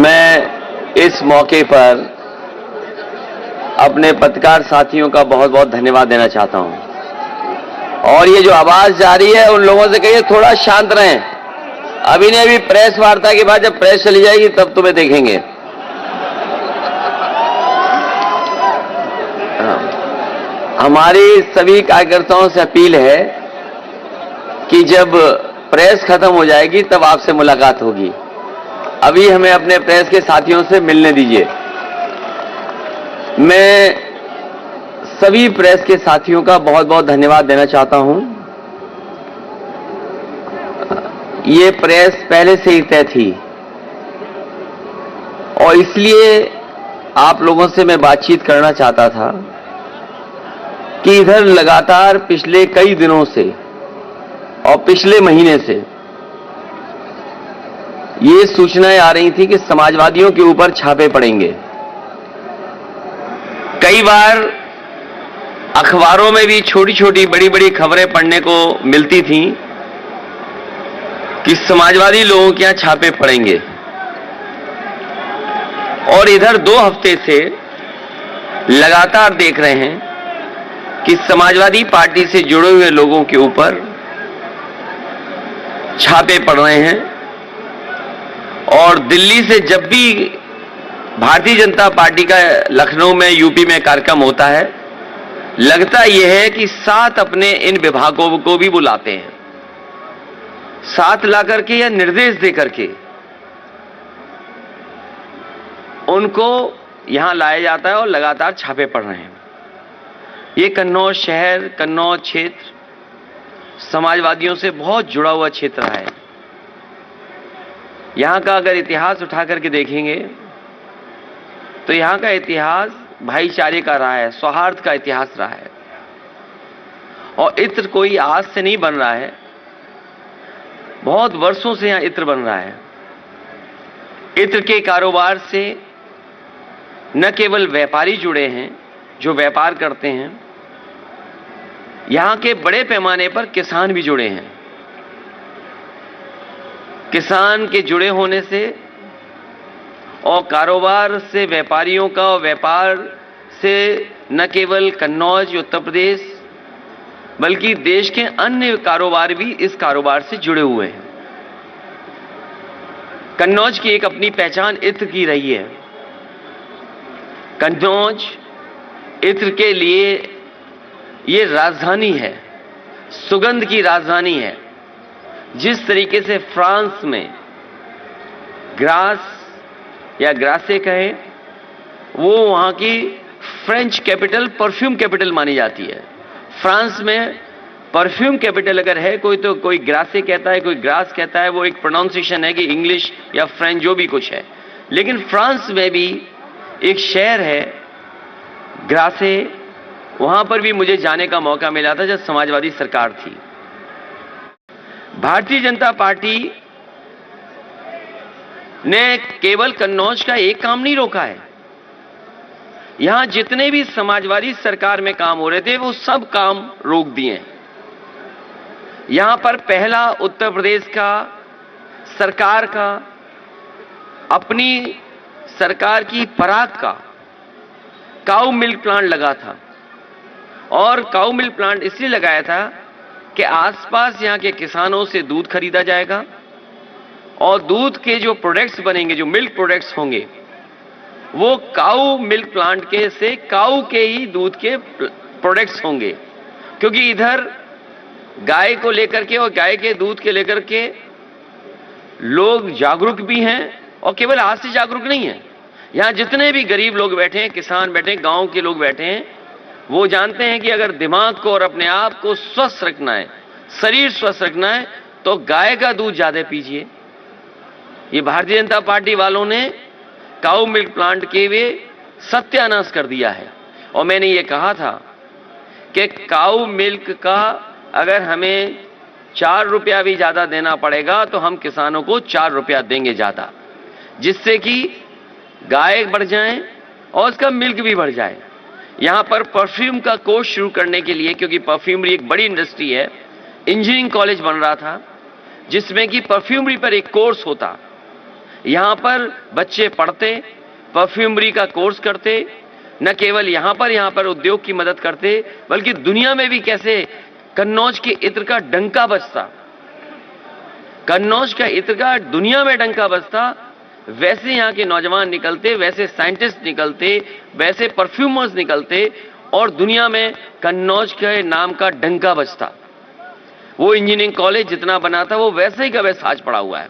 मैं इस मौके पर अपने पत्रकार साथियों का बहुत बहुत धन्यवाद देना चाहता हूं। और ये जो आवाज जा रही है, उन लोगों से कहिए थोड़ा शांत रहें। अभी नहीं, अभी प्रेस वार्ता के बाद जब प्रेस चली जाएगी तब तुम्हें देखेंगे। हमारी सभी कार्यकर्ताओं से अपील है कि जब प्रेस खत्म हो जाएगी तब आपसे मुलाकात होगी। अभी हमें अपने प्रेस के साथियों से मिलने दीजिए। मैं सभी प्रेस के साथियों का बहुत बहुत धन्यवाद देना चाहता हूं। ये प्रेस पहले से ही तय थी और इसलिए आप लोगों से मैं बातचीत करना चाहता था कि इधर लगातार पिछले कई दिनों से और पिछले महीने से ये सूचनाएं आ रही थी कि समाजवादियों के ऊपर छापे पड़ेंगे। कई बार अखबारों में भी छोटी छोटी बड़ी बड़ी खबरें पढ़ने को मिलती थीं कि समाजवादी लोगों के यहां छापे पड़ेंगे। और इधर 2 हफ्ते से लगातार देख रहे हैं कि समाजवादी पार्टी से जुड़े हुए लोगों के ऊपर छापे पड़ रहे हैं। और दिल्ली से जब भी भारतीय जनता पार्टी का लखनऊ में, यूपी में कार्यक्रम होता है, लगता यह है कि साथ अपने इन विभागों को भी बुलाते हैं, साथ ला करके या निर्देश दे करके उनको यहां लाया जाता है और लगातार छापे पड़ रहे हैं। ये कन्नौज शहर, कन्नौज क्षेत्र समाजवादियों से बहुत जुड़ा हुआ क्षेत्र है। यहां का अगर इतिहास उठा करके देखेंगे तो यहां का इतिहास भाईचारे का रहा है, सौहार्द का इतिहास रहा है। और इत्र कोई आज से नहीं बन रहा है, बहुत वर्षों से यहां इत्र बन रहा है। इत्र के कारोबार से न केवल व्यापारी जुड़े हैं जो व्यापार करते हैं, यहां के बड़े पैमाने पर किसान भी जुड़े हैं। किसान के जुड़े होने से और कारोबार से व्यापारियों का, और व्यापार से न केवल कन्नौज उत्तर प्रदेश बल्कि देश के अन्य कारोबार भी इस कारोबार से जुड़े हुए हैं। कन्नौज की एक अपनी पहचान इत्र की रही है। कन्नौज इत्र के लिए ये राजधानी है, सुगंध की राजधानी है। जिस तरीके से फ्रांस में ग्रास या ग्रासे कहे, वो वहां की फ्रेंच कैपिटल, परफ्यूम कैपिटल मानी जाती है। फ्रांस में परफ्यूम कैपिटल अगर है कोई, तो कोई ग्रासे कहता है, कोई ग्रास कहता है। वो एक प्रोनाउंसिएशन है कि इंग्लिश या फ्रेंच जो भी कुछ है। लेकिन फ्रांस में भी एक शहर है ग्रासे, वहां पर भी मुझे जाने का मौका मिला था जब समाजवादी सरकार थी। भारतीय जनता पार्टी ने केवल कन्नौज का एक काम नहीं रोका है। यहां जितने भी समाजवादी सरकार में काम हो रहे थे वो सब काम रोक दिए। यहां पर पहला उत्तर प्रदेश का सरकार का, अपनी सरकार की पराग का काऊ मिल्क प्लांट लगा था। और काऊ मिल्क प्लांट इसलिए लगाया था कि आसपास यहां के किसानों से दूध खरीदा जाएगा और दूध के जो प्रोडक्ट्स बनेंगे, जो मिल्क प्रोडक्ट्स होंगे, वो काऊ मिल्क प्लांट के से काऊ के ही दूध के प्रोडक्ट्स होंगे। क्योंकि इधर गाय को लेकर के और गाय के दूध के लेकर के लोग जागरूक भी हैं, और केवल आज से जागरूक नहीं है। यहां जितने भी गरीब लोग बैठे हैं, किसान बैठे हैं, गांव के लोग बैठे हैं, वो जानते हैं कि अगर दिमाग को और अपने आप को स्वस्थ रखना है, शरीर स्वस्थ रखना है, तो गाय का दूध ज्यादा पीजिए। ये भारतीय जनता पार्टी वालों ने काऊ मिल्क प्लांट के वे सत्यानाश कर दिया है। और मैंने ये कहा था कि काऊ मिल्क का अगर हमें 4 रुपया भी ज्यादा देना पड़ेगा तो हम किसानों को 4 रुपया देंगे ज्यादा, जिससे कि गाय बढ़ जाए और उसका मिल्क भी बढ़ जाए। यहां पर परफ्यूम का कोर्स शुरू करने के लिए, क्योंकि परफ्यूमरी एक बड़ी इंडस्ट्री है, इंजीनियरिंग कॉलेज बन रहा था जिसमें कि परफ्यूमरी पर एक कोर्स होता। यहां पर बच्चे पढ़ते, परफ्यूमरी का कोर्स करते, न केवल यहां पर उद्योग की मदद करते, बल्कि दुनिया में भी कैसे कन्नौज के इत्र का डंका बजता, कन्नौज का इत्र का दुनिया में डंका बजता, वैसे यहां के नौजवान निकलते, वैसे साइंटिस्ट निकलते, वैसे परफ्यूमर्स निकलते और दुनिया में कन्नौज के नाम का डंका बजता। वो इंजीनियरिंग कॉलेज जितना बना था वो वैसे ही का वैसा आज पड़ा हुआ है।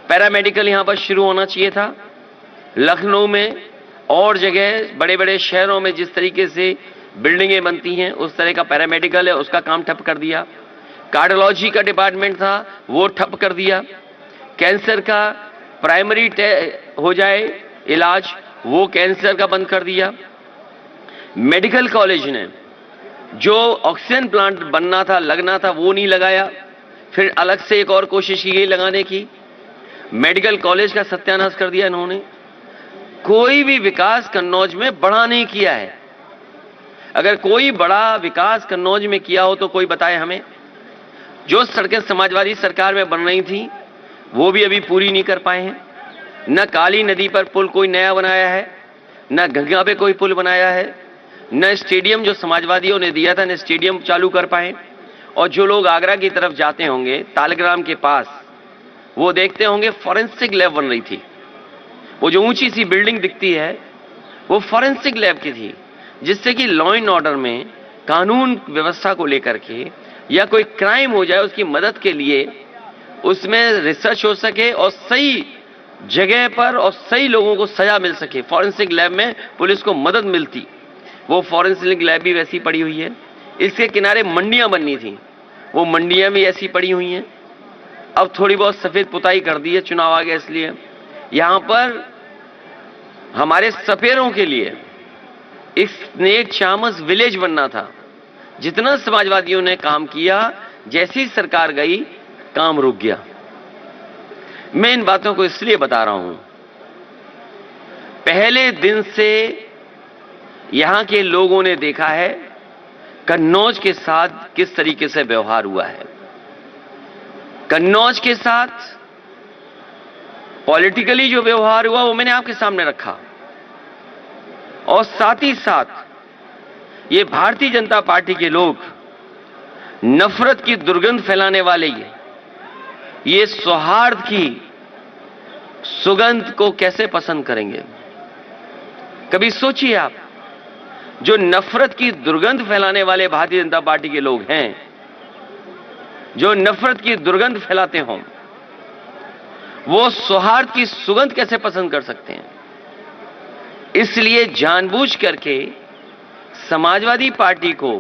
पैरामेडिकल यहां पर शुरू होना चाहिए था। लखनऊ में और जगह बड़े बड़े शहरों में जिस तरीके से बिल्डिंगें बनती हैं उस तरह का पैरामेडिकल है, उसका काम ठप कर दिया। कार्डियोलॉजी का डिपार्टमेंट था वो ठप कर दिया। कैंसर का प्राइमरी हो जाए इलाज, वो कैंसर का बंद कर दिया। मेडिकल कॉलेज ने जो ऑक्सीजन प्लांट बनना था, लगना था, वो नहीं लगाया। फिर अलग से एक और कोशिश की गई लगाने की, मेडिकल कॉलेज का सत्यानाश कर दिया इन्होंने। कोई भी विकास कन्नौज में बड़ा नहीं किया है। अगर कोई बड़ा विकास कन्नौज में किया हो तो कोई बताए हमें। जो सड़कें समाजवादी सरकार में बन रही थी वो भी अभी पूरी नहीं कर पाए हैं। न काली नदी पर पुल कोई नया बनाया है, न गंगा पे कोई पुल बनाया है, न स्टेडियम जो समाजवादियों ने दिया था न स्टेडियम चालू कर पाए। और जो लोग आगरा की तरफ जाते होंगे तालग्राम के पास, वो देखते होंगे फॉरेंसिक लैब बन रही थी। वो जो ऊंची सी बिल्डिंग दिखती है वो फॉरेंसिक लैब की थी, जिससे कि लॉ एंड ऑर्डर में कानून व्यवस्था को लेकर के या कोई क्राइम हो जाए उसकी मदद के लिए उसमें रिसर्च हो सके और सही जगह पर और सही लोगों को सजा मिल सके। फॉरेंसिक लैब में पुलिस को मदद मिलती। वो फॉरेंसिक लैब भी वैसी पड़ी हुई है। इसके किनारे मंडियां बननी थी, वो मंडियां भी ऐसी पड़ी हुई हैं। अब थोड़ी बहुत सफेद पुताई कर दी है, चुनाव आ गया इसलिए। यहां पर हमारे सपेरों के लिए एक स्नेक चामस विलेज बनना था। जितना समाजवादियों ने काम किया, जैसी सरकार गई काम रुक गया। मैं इन बातों को इसलिए बता रहा हूं, पहले दिन से यहां के लोगों ने देखा है कन्नौज के साथ किस तरीके से व्यवहार हुआ है। कन्नौज के साथ पॉलिटिकली जो व्यवहार हुआ वो मैंने आपके सामने रखा, और साथ ही साथ ये भारतीय जनता पार्टी के लोग नफरत की दुर्गंध फैलाने वाले ये सौहार्द की सुगंध को कैसे पसंद करेंगे। कभी सोचिए आप, जो नफरत की दुर्गंध फैलाने वाले भारतीय जनता पार्टी के लोग हैं, जो नफरत की दुर्गंध फैलाते हों, वो सौहार्द की सुगंध कैसे पसंद कर सकते हैं। इसलिए जानबूझ करके समाजवादी पार्टी को,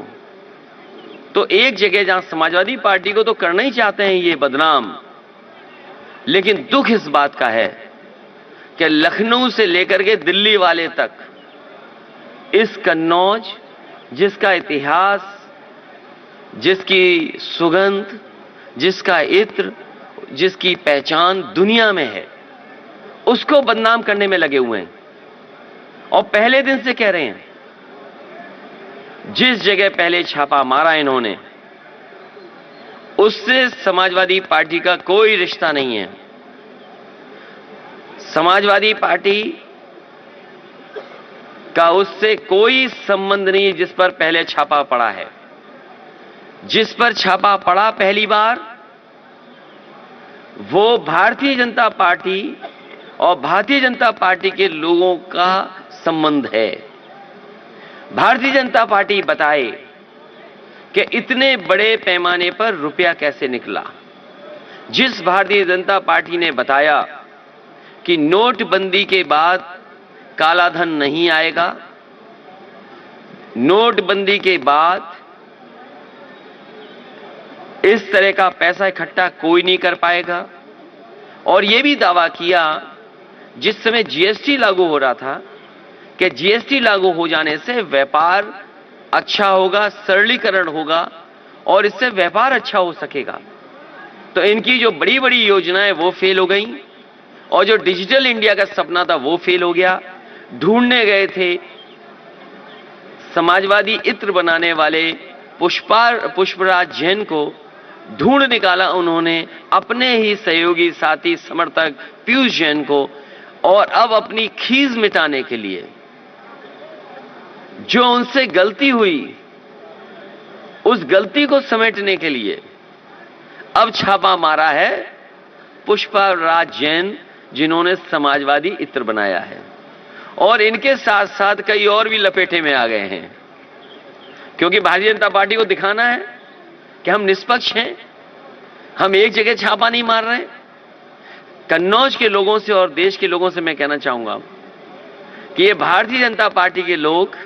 तो एक जगह जहां समाजवादी पार्टी को तो करना ही चाहते हैं ये बदनाम, लेकिन दुख इस बात का है कि लखनऊ से लेकर के दिल्ली वाले तक इस कन्नौज, जिसका इतिहास, जिसकी सुगंध, जिसका इत्र, जिसकी पहचान दुनिया में है, उसको बदनाम करने में लगे हुए हैं। और पहले दिन से कह रहे हैं, जिस जगह पहले छापा मारा इन्होंने, उससे समाजवादी पार्टी का कोई रिश्ता नहीं है। समाजवादी पार्टी का उससे कोई संबंध नहीं जिस पर पहले छापा पड़ा है। जिस पर छापा पड़ा पहली बार, वो भारतीय जनता पार्टी और भारतीय जनता पार्टी के लोगों का संबंध है। भारतीय जनता पार्टी बताए कि इतने बड़े पैमाने पर रुपया कैसे निकला। जिस भारतीय जनता पार्टी ने बताया कि नोटबंदी के बाद काला धन नहीं आएगा, नोटबंदी के बाद इस तरह का पैसा इकट्ठा कोई नहीं कर पाएगा, और यह भी दावा किया जिस समय जीएसटी लागू हो रहा था कि जीएसटी लागू हो जाने से व्यापार अच्छा होगा, सरलीकरण होगा और इससे व्यापार अच्छा हो सकेगा। तो इनकी जो बड़ी बड़ी योजनाएं वो फेल हो गई, और जो डिजिटल इंडिया का सपना था वो फेल हो गया। ढूंढने गए थे समाजवादी इत्र बनाने वाले पुष्पराज जैन को, ढूंढ निकाला उन्होंने अपने ही सहयोगी साथी समर्थक पीयूष जैन को, और अब अपनी खीज मिटाने के लिए जो उनसे गलती हुई उस गलती को समेटने के लिए अब छापा मारा है पुष्पा राज जैन, जिन्होंने समाजवादी इत्र बनाया है, और इनके साथ साथ कई और भी लपेटे में आ गए हैं, क्योंकि भारतीय जनता पार्टी को दिखाना है कि हम निष्पक्ष हैं, हम एक जगह छापा नहीं मार रहे। कन्नौज के लोगों से और देश के लोगों से मैं कहना चाहूंगा कि ये भारतीय जनता पार्टी के लोग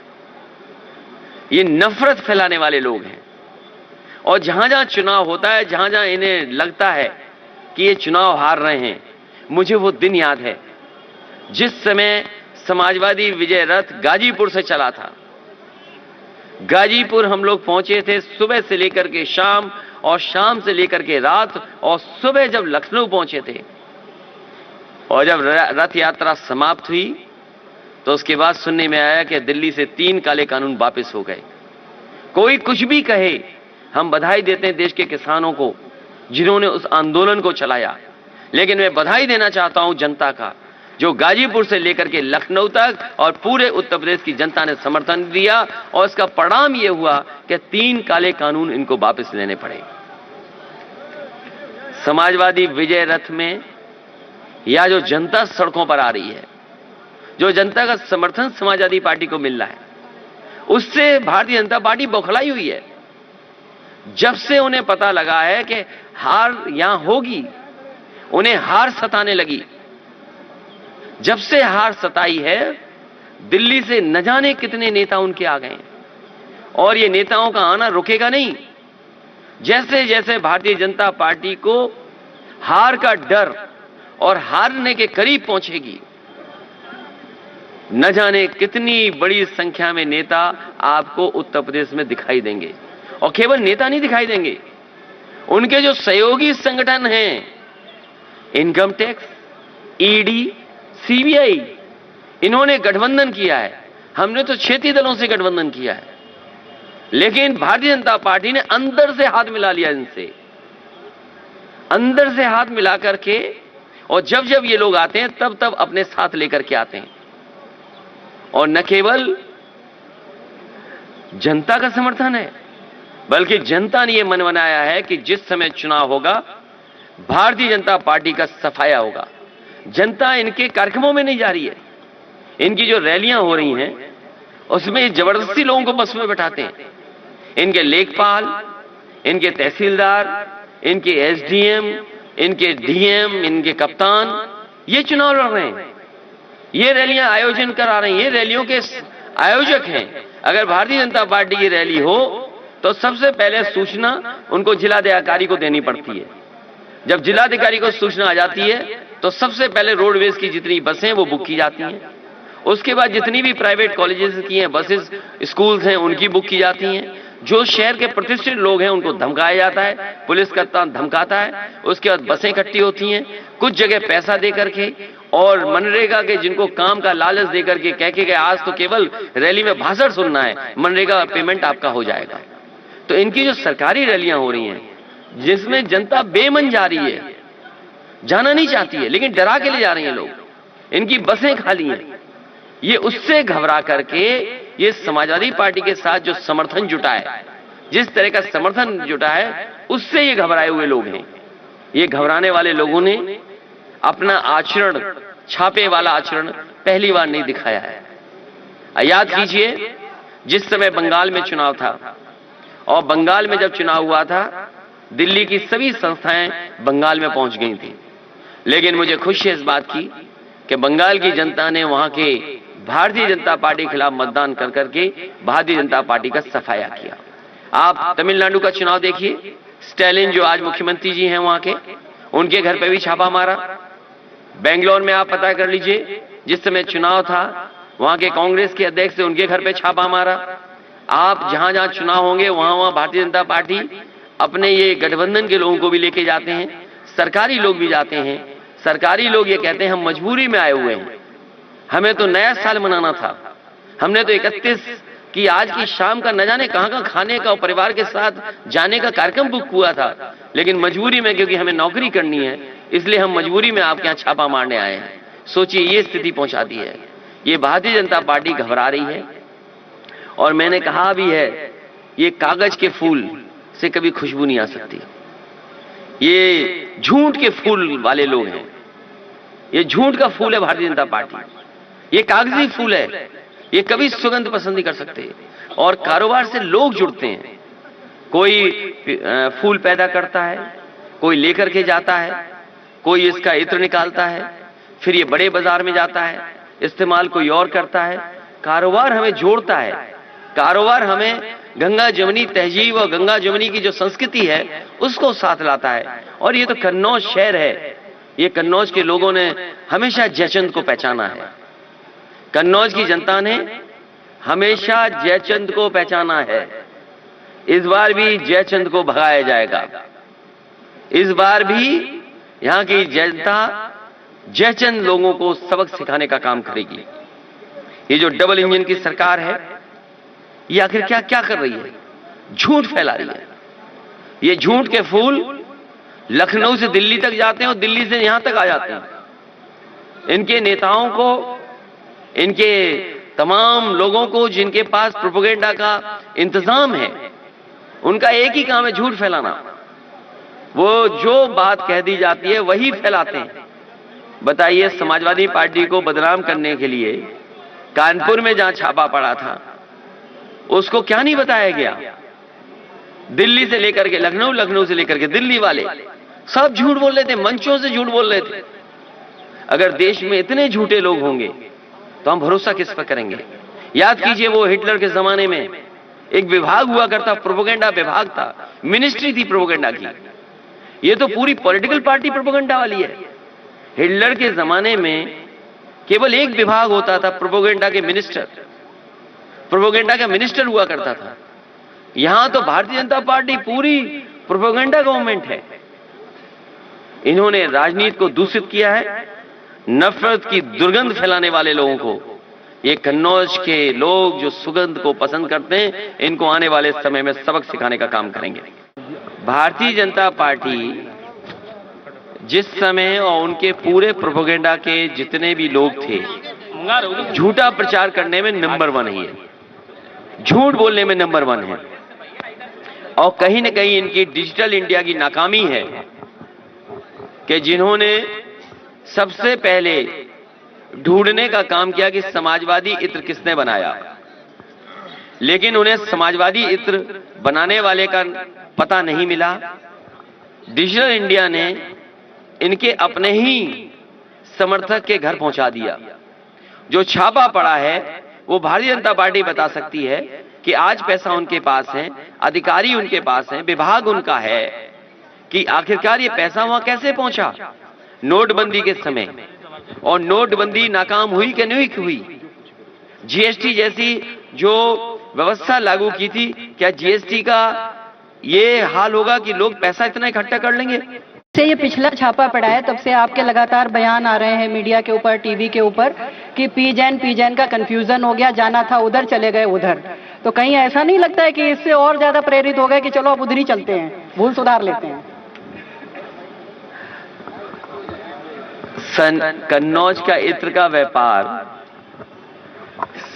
ये नफरत फैलाने वाले लोग हैं, और जहां जहां चुनाव होता है, जहां जहां इन्हें लगता है कि ये चुनाव हार रहे हैं, मुझे वो दिन याद है जिस समय समाजवादी विजय रथ गाजीपुर से चला था। गाजीपुर हम लोग पहुंचे थे सुबह से लेकर के शाम, और शाम से लेकर के रात, और सुबह जब लखनऊ पहुंचे थे और जब रथ यात्रा समाप्त हुई तो उसके बाद सुनने में आया कि दिल्ली से 3 काले कानून वापस हो गए। कोई कुछ भी कहे, हम बधाई देते हैं देश के किसानों को जिन्होंने उस आंदोलन को चलाया, लेकिन मैं बधाई देना चाहता हूं जनता का, जो गाजीपुर से लेकर के लखनऊ तक और पूरे उत्तर प्रदेश की जनता ने समर्थन दिया, और इसका परिणाम यह हुआ कि 3 काले कानून इनको वापस लेने पड़े। समाजवादी विजय रथ में या जो जनता सड़कों पर आ रही है, जो जनता का समर्थन समाजवादी पार्टी को मिल रहा है, उससे भारतीय जनता पार्टी बौखलाई हुई है। जब से उन्हें पता लगा है कि हार यहां होगी, उन्हें हार सताने लगी। जब से हार सताई है, दिल्ली से न जाने कितने नेता उनके आ गए, और ये नेताओं का आना रुकेगा नहीं। जैसे जैसे भारतीय जनता पार्टी को हार का डर और हारने के करीब पहुंचेगी, न जाने कितनी बड़ी संख्या में नेता आपको उत्तर प्रदेश में दिखाई देंगे। और केवल नेता नहीं दिखाई देंगे, उनके जो सहयोगी संगठन हैं, इनकम टैक्स, ईडी, सीबीआई, इन्होंने गठबंधन किया है। हमने तो क्षेत्रीय दलों से गठबंधन किया है, लेकिन भारतीय जनता पार्टी ने अंदर से हाथ मिला लिया इनसे, अंदर से हाथ मिला करके, और जब जब ये लोग आते हैं तब तब अपने साथ लेकर के आते हैं। और न केवल जनता का समर्थन है, बल्कि जनता ने यह मन बनाया है कि जिस समय चुनाव होगा, भारतीय जनता पार्टी का सफाया होगा। जनता इनके कार्यक्रमों में नहीं जा रही है, इनकी जो रैलियां हो रही हैं उसमें जबरदस्ती लोगों को बस में बैठाते हैं। इनके लेखपाल, इनके तहसीलदार, इनके एसडीएम, इनके डीएम, इनके कप्तान, ये चुनाव लड़ रहे हैं, ये रैलियां आयोजन करा रहे हैं, ये रैलियों के आयोजक हैं। अगर भारतीय जनता पार्टी की रैली हो तो सबसे पहले सूचना उनको जिलाधिकारी को देनी पड़ती है। जब जिलाधिकारी को सूचना आ जाती है तो सबसे पहले रोडवेज की जितनी बसें वो बुक की जाती हैं, उसके बाद जितनी भी प्राइवेट कॉलेजेस की हैं बसेस, स्कूल्स हैं, उनकी बुक की जाती हैं। जो शहर के प्रतिष्ठित लोग हैं उनको धमकाया जाता है, पुलिस का धमकाता है, उसके बाद बसें इकट्ठी होती हैं, कुछ जगह पैसा दे करके और मनरेगा के जिनको काम का लालच दे करके कह के आज तो केवल रैली में भाषण सुनना है, मनरेगा पेमेंट आपका हो जाएगा। तो इनकी जो सरकारी रैलियां हो रही हैं जिसमें जनता बेमन जा रही है, जाना नहीं चाहती है, लेकिन डरा के ले जा रही हैं लोग, इनकी बसें खाली हैं, ये उससे घबरा करके ये समाजवादी पार्टी के साथ जो समर्थन जुटा है, जिस तरह का समर्थन जुटा है, उससे ये घबराए हुए लोग हैं। ये घबराने वाले लोगों ने अपना आचरण, छापे वाला आचरण पहली बार नहीं दिखाया है। याद कीजिए जिस समय बंगाल में चुनाव था, और बंगाल में जब चुनाव हुआ था दिल्ली की सभी संस्थाएं बंगाल में पहुंच गई थी, लेकिन मुझे खुशी है इस बात की कि बंगाल की जनता ने वहां के भारतीय जनता पार्टी के खिलाफ मतदान कर करके भारतीय जनता पार्टी का सफाया किया। आप तमिलनाडु का चुनाव देखिए, स्टैलिन जो आज मुख्यमंत्री जी हैं वहां के, उनके घर पे भी छापा मारा। बेंगलोर में आप पता कर लीजिए, जिस समय चुनाव था वहां के कांग्रेस के अध्यक्ष उनके घर पे छापा मारा। आप जहां जहां चुनाव होंगे वहां वहां भारतीय जनता पार्टी अपने ये गठबंधन के लोगों को भी लेके जाते हैं, सरकारी लोग भी जाते हैं। सरकारी लोग ये कहते हैं हम मजबूरी में आए हुए हैं, हमें तो नया साल मनाना था, हमने तो 31 कि आज की शाम का न जाने कहां खाने का और परिवार के साथ जाने का कार्यक्रम बुक हुआ था, लेकिन मजबूरी में, क्योंकि हमें नौकरी करनी है, इसलिए हम मजबूरी में आपके यहां छापा मारने आए हैं। सोचिए ये स्थिति पहुंचा दी है। ये भारतीय जनता पार्टी घबरा रही है। और मैंने कहा भी है, ये कागज के फूल से कभी खुशबू नहीं आ सकती। ये झूठ के फूल वाले लोग हैं। ये झूठ का फूल है भारतीय जनता पार्टी। ये कागजी फूल है, ये कभी सुगंध पसंद नहीं कर सकते। और कारोबार से लोग जुड़ते हैं। कोई फूल पैदा करता है, कोई लेकर के जाता है, कोई इसका इत्र निकालता है, फिर ये बड़े बाजार में जाता है, इस्तेमाल कोई और करता है। कारोबार हमें जोड़ता है। कारोबार हमें गंगा जमुनी तहजीब और गंगा जमुनी की जो संस्कृति है उसको साथ लाता है। और ये तो कन्नौज शहर है। ये कन्नौज के लोगों ने हमेशा जयचंद को पहचाना है। कन्नौज की जनता ने हमेशा जयचंद को पहचाना है। इस बार भी जयचंद को भगाया जाएगा। इस बार भी यहां की जनता जयचंद लोगों को सबक सिखाने का काम करेगी। ये जो डबल इंजन की सरकार है, ये आखिर क्या क्या कर रही है? झूठ फैला रही है। ये झूठ के फूल लखनऊ से दिल्ली तक जाते हैं और दिल्ली से यहां तक आ जाते हैं। इनके नेताओं को, इनके तमाम लोगों को जिनके पास प्रोपेगेंडा का इंतजाम है, उनका एक ही काम है झूठ फैलाना। वो जो बात कह दी जाती है वही फैलाते हैं। बताइए, समाजवादी पार्टी को बदनाम करने के लिए कानपुर में जहां छापा पड़ा था, उसको क्या नहीं बताया गया? दिल्ली से लेकर के लखनऊ, लखनऊ से लेकर के दिल्ली वाले सब झूठ बोल रहे थे, मंचों से झूठ बोल रहे थे। अगर देश में इतने झूठे लोग होंगे तो हम भरोसा किस पर करेंगे? याद कीजिए, वो हिटलर के जमाने में एक विभाग हुआ करता, प्रोपेगेंडा विभाग था, मिनिस्ट्री थी प्रोपेगेंडा की। ये तो पूरी पॉलिटिकल पार्टी प्रोपेगेंडा वाली है। हिटलर के जमाने में केवल एक विभाग होता था, प्रोपेगेंडा के मिनिस्टर। प्रोपेगेंडा का मिनिस्टर हुआ करता था। यहां तो भारतीय जनता पार्टी पूरी प्रोपेगेंडा गवर्नमेंट है। इन्होंने राजनीति को दूषित किया है। नफरत की दुर्गंध फैलाने वाले लोगों को, ये कन्नौज के लोग जो सुगंध को पसंद करते हैं, इनको आने वाले समय में सबक सिखाने का काम करेंगे। भारतीय जनता पार्टी जिस समय और उनके पूरे प्रोपेगेंडा के जितने भी लोग थे, झूठा प्रचार करने में नंबर 1 है। झूठ बोलने में नंबर 1 है। और कहीं न कहीं इनकी डिजिटल इंडिया की नाकामी है कि जिन्होंने सबसे पहले ढूंढने का काम किया कि समाजवादी इत्र किसने बनाया, लेकिन उन्हें समाजवादी इत्र बनाने वाले का पता नहीं मिला। डिजिटल इंडिया ने इनके अपने ही समर्थक के घर पहुंचा दिया। जो छापा पड़ा है वो भारतीय जनता पार्टी बता सकती है कि आज पैसा उनके पास है, अधिकारी उनके पास हैं, विभाग उनका है, कि आखिरकार ये पैसा वहां कैसे पहुंचा नोटबंदी के समय। और नोटबंदी नाकाम हुई कि नहीं हुई? जीएसटी जैसी जो व्यवस्था लागू की थी, क्या जीएसटी का ये हाल होगा कि लोग पैसा इतना इकट्ठा कर लेंगे? से ये पिछला छापा पड़ा है तब से आपके लगातार बयान आ रहे हैं मीडिया के ऊपर, टीवी के ऊपर, कि पीजैन का कंफ्यूजन हो गया, जाना था उधर चले गए उधर। तो कहीं ऐसा नहीं लगता है कि इससे और ज्यादा प्रेरित हो गए कि चलो अब उधर ही चलते हैं, भूल सुधार लेते हैं? कन्नौज का इत्र का व्यापार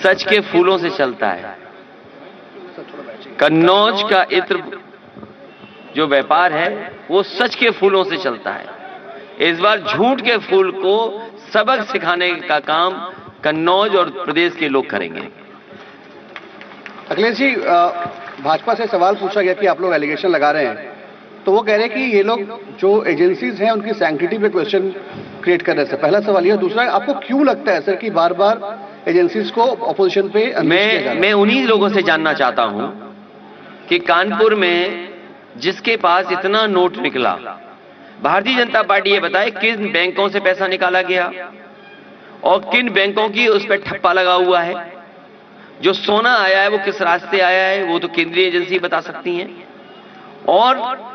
सच के फूलों से चलता है। कन्नौज का इत्र जो व्यापार है वो सच के फूलों से चलता है। इस बार झूठ के फूल को सबक सिखाने का काम कन्नौज और प्रदेश के लोग करेंगे। अखिलेश जी, भाजपा से सवाल पूछा गया कि आप लोग एलिगेशन लगा रहे हैं, तो वो कह रहे हैं कि ये लोग जो एजेंसीज हैं उनकी सैंक्टिटी पे क्वेश्चन क्रिएट कर रहे हैं। पहला सवाल ये। दूसरा, आपको क्यों लगता है सर कि बार बार एजेंसीज को ऑपोजिशन पे मैं उन्हीं लोगों से जानना चाहता हूं कि कानपुर में जिसके पास इतना नोट निकला, भारतीय जनता पार्टी ये बताए किन बैंकों से पैसा निकाला गया और किन बैंकों की उस पर ठप्पा लगा हुआ है। जो सोना आया है वो किस रास्ते आया है, वो तो केंद्रीय एजेंसी बता सकती हैं। और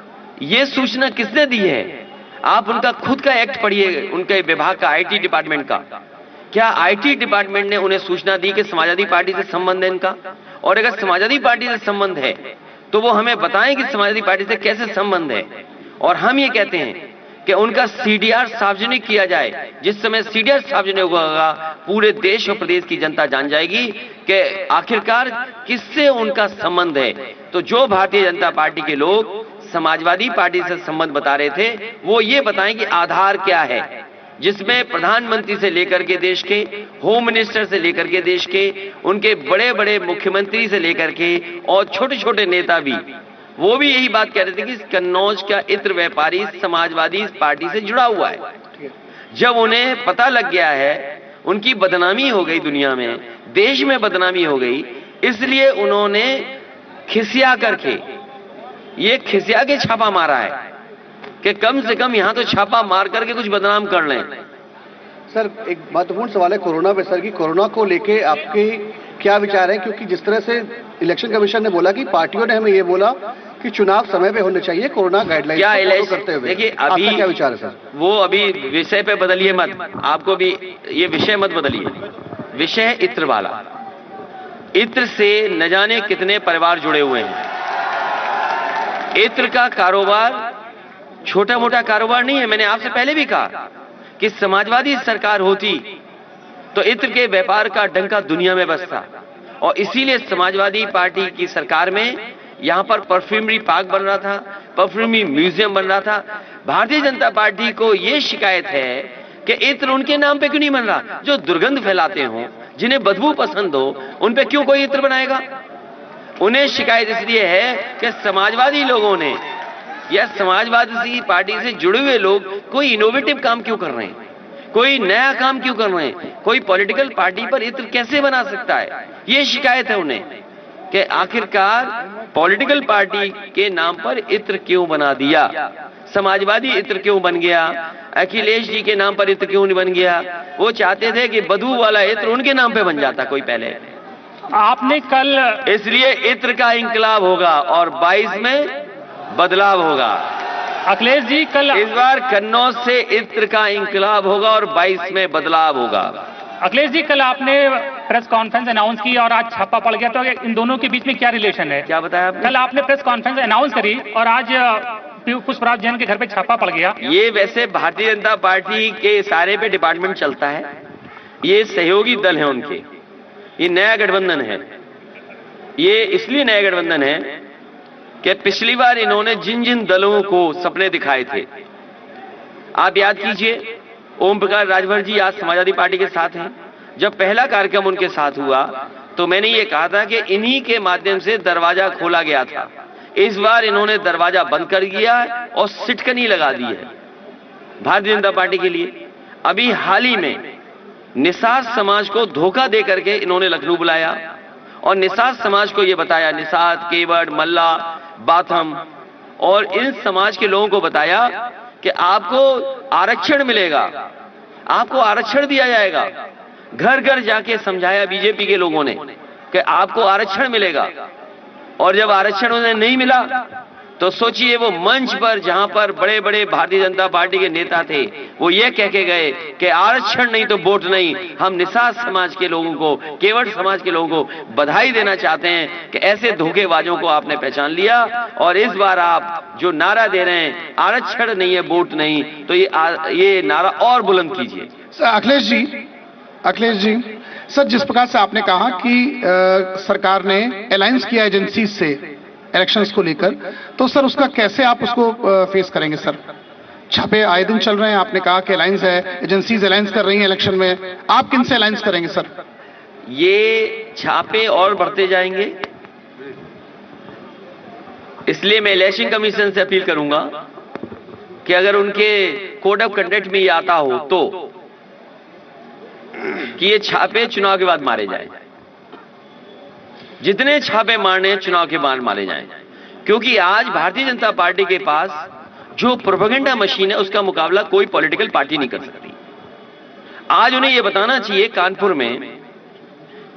ये सूचना किसने दी है? आप उनका खुद का एक्ट पढ़िए, उनके विभाग का, आईटी डिपार्टमेंट का। क्या आईटी डिपार्टमेंट ने उन्हें सूचना दी कि समाजवादी पार्टी से संबंध है इनका? और अगर समाजवादी पार्टी से संबंध है तो वो हमें बताएं कि समाजवादी पार्टी से कैसे संबंध है। और हम ये कहते हैं कि उनका सीडीआर सार्वजनिक किया जाए। जिस समय सीडीआर सार्वजनिक होगा पूरे देश और प्रदेश की जनता जान जाएगी कि आखिरकार किससे उनका संबंध है। तो जो भारतीय जनता पार्टी के लोग समाजवादी पार्टी से संबंध बता रहे थे वो ये बताएं कि आधार क्या है, जिसमें प्रधानमंत्री से लेकर के देश के, होम मिनिस्टर से लेकर के देश के, उनके बड़े बड़े मुख्यमंत्री से लेकर के और छोटे छोटे नेता भी, वो भी यही बात कह रहे थे कि कन्नौज का इत्र व्यापारी समाजवादी पार्टी से जुड़ा हुआ है। जब उन्हें पता लग गया है, उनकी बदनामी हो गई, दुनिया में, देश में बदनामी हो गई, इसलिए उन्होंने खिसिया करके, ये खिसिया के छापा मारा है कि कम से कम यहां तो छापा मार करके कुछ बदनाम कर लें। सर, एक महत्वपूर्ण सवाल है कोरोना पे सर, की कोरोना को लेके आपके क्या विचार है? क्योंकि जिस तरह से इलेक्शन कमीशन ने बोला कि पार्टियों ने हमें ये बोला कि चुनाव समय पे होने चाहिए कोरोना गाइडलाइंस क्या फॉलो करते हुए। देखिए, आपका क्या विचार है सर? वो अभी विषय पे बदलिए मत, आपको भी ये विषय मत बदलिए। विषय है इत्र वाला। इत्र से न जाने कितने परिवार जुड़े हुए हैं। इत्र का कारोबार छोटा मोटा कारोबार नहीं है। मैंने आपसे पहले भी कहा कि समाजवादी सरकार होती तो इत्र के व्यापार का डंका दुनिया में बजता, और इसीलिए समाजवादी पार्टी की सरकार में यहां पर परफ्यूमरी पार्क बन रहा था, परफ्यूमरी म्यूजियम बन रहा था। भारतीय जनता पार्टी को यह शिकायत है कि इत्र उनके नाम पे क्यों नहीं बन रहा। जो दुर्गंध फैलाते हो, जिन्हें बदबू पसंद हो, उन पे क्यों कोई इत्र बनाएगा। उन्हें शिकायत इसलिए है कि समाजवादी लोगों ने या समाजवादी पार्टी से जुड़े हुए लोग कोई इनोवेटिव काम क्यों कर रहे हैं, कोई नया काम क्यों कर रहे हैं, कोई पॉलिटिकल पार्टी पर इत्र कैसे बना सकता है। ये शिकायत है उन्हें कि आखिरकार पॉलिटिकल पार्टी के नाम पर इत्र क्यों बना दिया, समाजवादी इत्र क्यों बन गया, अखिलेश जी के नाम पर इत्र क्यों नहीं बन गया। वो चाहते थे कि बदबू वाला इत्र उनके नाम पे बन जाता कोई पहले। आपने कल, इसलिए इत्र का इंकलाब होगा और 22 में बदलाव होगा। अखिलेश जी कल, इस बार कन्नौज से इत्र का इंकलाब होगा और 22 में बदलाव होगा। अखिलेश जी कल आपने प्रेस कॉन्फ्रेंस अनाउंस की और आज छापा पड़ गया, तो इन दोनों के बीच में क्या रिलेशन है? क्या बताया आपने? कल आपने प्रेस कॉन्फ्रेंस अनाउंस करी और आज पुष्पराज जैन के घर पे छापा पड़ गया। ये वैसे भारतीय जनता पार्टी के इशारे पे डिपार्टमेंट चलता है, ये सहयोगी दल है उनके, ये नया गठबंधन है। ये इसलिए नया गठबंधन है कि पिछली बार इन्होंने जिन जिन दलों को सपने दिखाए थे, आप याद कीजिए, ओम प्रकाश राजभर जी आज समाजवादी पार्टी के साथ हैं। जब पहला कार्यक्रम उनके साथ हुआ तो मैंने ये कहा था कि इन्हीं के माध्यम से दरवाजा खोला गया था। इस बार इन्होंने दरवाजा बंद कर दिया और सिटकनी लगा दी है भारतीय जनता पार्टी के लिए। अभी हाल ही में निषाद समाज को धोखा दे करके इन्होंने लखनऊ बुलाया और निषाद समाज को यह बताया, निषाद, केवट, मल्ला, बाथम और इन समाज के लोगों को बताया कि आपको आरक्षण मिलेगा, आपको आरक्षण दिया जाएगा। घर घर जाके समझाया बीजेपी के लोगों ने कि आपको आरक्षण मिलेगा, और जब आरक्षण उन्हें नहीं मिला तो सोचिए वो मंच पर जहां पर बड़े बड़े भारतीय जनता पार्टी के नेता थे वो ये कह के गए कि आरक्षण नहीं तो वोट नहीं। हम निषाद समाज के लोगों को, केवट समाज के लोगों को बधाई देना चाहते हैं कि ऐसे धोखेबाजों को आपने पहचान लिया और इस बार आप जो नारा दे रहे हैं आरक्षण नहीं है वोट नहीं, तो ये नारा और बुलंद कीजिए। सर अखिलेश जी सर, जिस प्रकार से आपने कहा कि सरकार ने अलायंस किया एजेंसी से इलेक्शंस को लेकर, तो सर उसका कैसे आप उसको फेस करेंगे? सर छापे आए दिन चल रहे हैं, आपने कहा कि अलायंस है, एजेंसीज अलायंस कर रही हैं इलेक्शन में, आप किन से अलायंस करेंगे सर? ये छापे और बढ़ते जाएंगे, इसलिए मैं इलेक्शन कमीशन से अपील करूंगा कि अगर उनके कोड ऑफ कंडक्ट में ये आता हो तो कि ये छापे चुनाव के बाद मारे जाएं। जितने छापे मारने हैं चुनाव के बाद मारे जाएं, क्योंकि आज भारतीय जनता पार्टी के पास जो प्रोपेगेंडा मशीन है उसका मुकाबला कोई पॉलिटिकल पार्टी नहीं कर सकती। आज उन्हें यह बताना चाहिए कानपुर में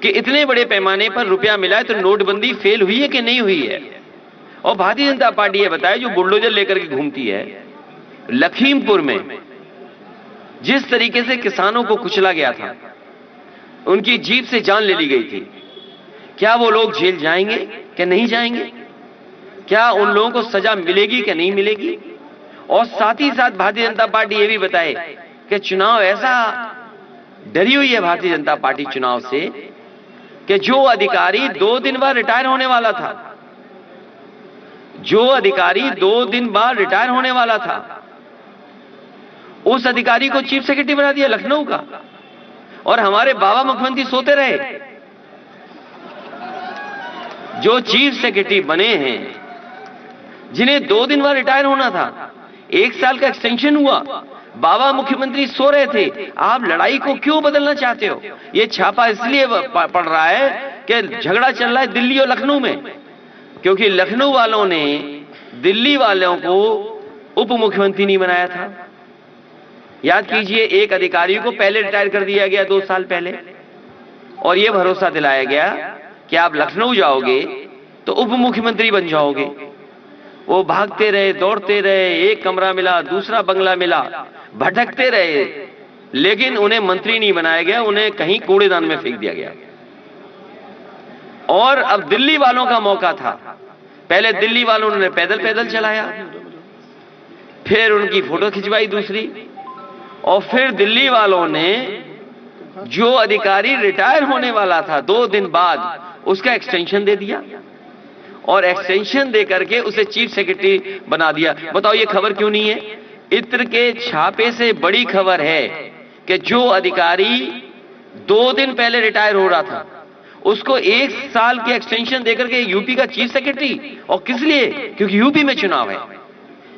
कि इतने बड़े पैमाने पर रुपया मिला है तो नोटबंदी फेल हुई है कि नहीं हुई है। और भारतीय जनता पार्टी ये बताए जो बुलडोजर लेकर के घूमती है, लखीमपुर में जिस तरीके से किसानों को कुचला गया था, उनकी जीप से जान ले ली गई थी, क्या वो लोग जेल जाएंगे कि नहीं जाएंगे? क्या उन लोगों को सजा मिलेगी कि नहीं मिलेगी? और साथ ही साथ भारतीय जनता पार्टी ये भी बताए कि चुनाव ऐसा, डरी हुई है भारतीय जनता पार्टी चुनाव से कि जो अधिकारी 2 दिन बाद रिटायर होने वाला था, जो अधिकारी 2 दिन बाद रिटायर होने वाला था, उस अधिकारी को चीफ सेक्रेटरी बना दिया लखनऊ का। और हमारे बाबा मुख्यमंत्री सोते रहे। जो चीफ सेक्रेटरी बने हैं, जिन्हें 2 दिन बाद रिटायर होना था, 1 साल का एक्सटेंशन हुआ, बाबा मुख्यमंत्री सो रहे थे। आप लड़ाई को क्यों बदलना चाहते हो? यह छापा इसलिए पड़ रहा है कि झगड़ा चल रहा है दिल्ली और लखनऊ में, क्योंकि लखनऊ वालों ने दिल्ली वालों को उप मुख्यमंत्री नहीं बनाया था। याद कीजिए, एक अधिकारी को पहले रिटायर कर दिया गया 2 साल पहले, और यह भरोसा दिलाया गया कि आप लखनऊ जाओगे तो उप मुख्यमंत्री बन जाओगे। वो भागते रहे, दौड़ते रहे, एक कमरा मिला, दूसरा बंगला मिला, भटकते रहे, लेकिन उन्हें मंत्री नहीं बनाया गया, उन्हें कहीं कूड़ेदान में फेंक दिया गया। और अब दिल्ली वालों का मौका था। पहले दिल्ली वालों ने पैदल पैदल चलाया, फिर उनकी फोटो खिंचवाई दूसरी, और फिर दिल्ली वालों ने जो अधिकारी रिटायर होने वाला था 2 दिन बाद, उसका एक्सटेंशन दे दिया, और एक्सटेंशन दे करके उसे चीफ सेक्रेटरी बना दिया। बताओ ये खबर क्यों नहीं है? इत्र के छापे से बड़ी खबर है कि जो अधिकारी 2 दिन पहले रिटायर हो रहा था, उसको 1 साल की एक्सटेंशन देकर के यूपी का चीफ सेक्रेटरी, और किस लिए? क्योंकि यूपी में चुनाव है।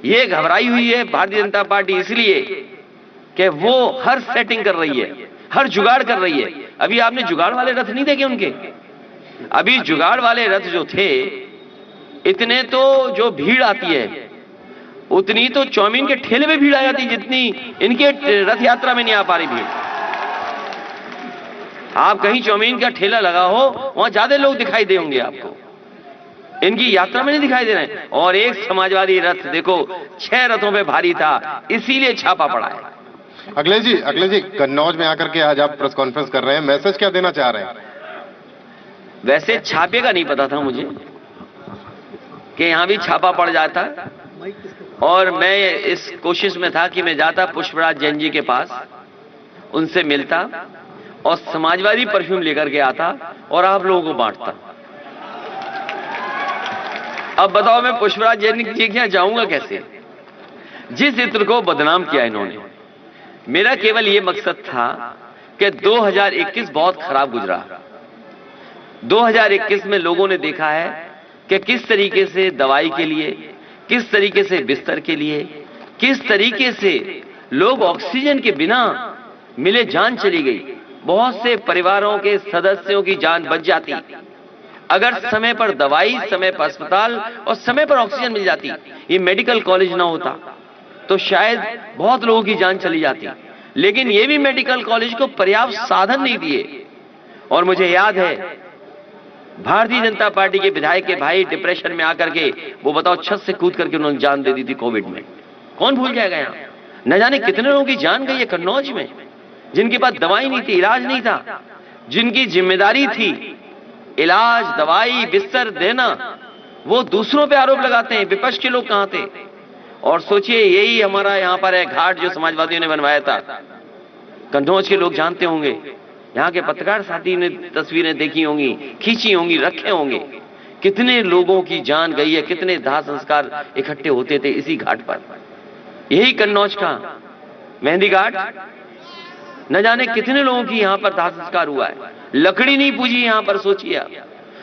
ये घबराई हुई है भारतीय जनता पार्टी इसलिए कि वो हर सेटिंग कर रही है, हर जुगाड़ कर रही है। अभी आपने जुगाड़ वाले रथ नहीं देखे उनके? अभी जुगाड़ वाले रथ जो थे, इतने तो जो भीड़ आती है उतनी तो चौमीन के ठेले में भीड़ आ जाती, जितनी इनके रथ यात्रा में नहीं आ पा रही भीड़। आप कहीं चौमीन का ठेला लगा हो, वहां ज्यादा लोग दिखाई देंगे आपको, इनकी यात्रा में नहीं दिखाई दे रहे हैं। और एक समाजवादी रथ देखो 6 रथों पे भारी था, इसीलिए छापा पड़ा है। अखिलेश जी, कन्नौज में आकर के आज आप प्रेस कॉन्फ्रेंस कर रहे हैं, मैसेज क्या देना चाह रहे हैं? वैसे छापे का नहीं पता था मुझे कि यहां भी छापा पड़ जाता, और मैं इस कोशिश में था कि मैं जाता पुष्पराज जैन जी के पास, उनसे मिलता और समाजवादी परफ्यूम लेकर के आता और आप लोगों को बांटता। अब बताओ मैं पुष्पराज जैन जी के यहां जाऊंगा कैसे, जिस इत्र को बदनाम किया इन्होंने। मेरा केवल यह मकसद था कि 2021 बहुत खराब गुजरा। 2021 में लोगों ने देखा है कि किस तरीके से दवाई के लिए, किस तरीके से बिस्तर के लिए, किस तरीके से लोग ऑक्सीजन के बिना मिले जान चली गई। बहुत से परिवारों के सदस्यों की जान बच जाती अगर समय पर दवाई, समय पर अस्पताल और समय पर ऑक्सीजन मिल जाती, ये मेडिकल कॉलेज ना होता तो शायद बहुत लोगों की जान चली जाती। लेकिन ये भी मेडिकल कॉलेज को पर्याप्त साधन नहीं दिए। और मुझे याद है भारतीय जनता पार्टी के विधायक के भाई डिप्रेशन में आकर के, वो बताओ छत से कूद करके उन्होंने जान दे दी थी कोविड में। कौन भूल जाएगा? यहाँ न जाने कितने लोगों की जान गई है कन्नौज में, जिनके पास दवाई नहीं थी, इलाज नहीं था, जिनकी जिम्मेदारी थी इलाज, दवाई, बिस्तर देना, वो दूसरों पे आरोप लगाते हैं। विपक्ष के लोग कहां थे? और सोचिए यही हमारा यहां पर है घाट जो समाजवादियों ने बनवाया था। कन्नौज के लोग जानते होंगे, यहाँ के पत्रकार साथी ने तस्वीरें देखी होंगी, खींची होंगी, रखे होंगे, कितने लोगों की जान गई है, कितने दाह संस्कार इकट्ठे होते थे इसी घाट पर। यही कन्नौज का मेहंदी घाट, न जाने कितने लोगों की यहाँ पर दाह संस्कार हुआ है। लकड़ी नहीं पूजी यहाँ पर, सोचिए आप।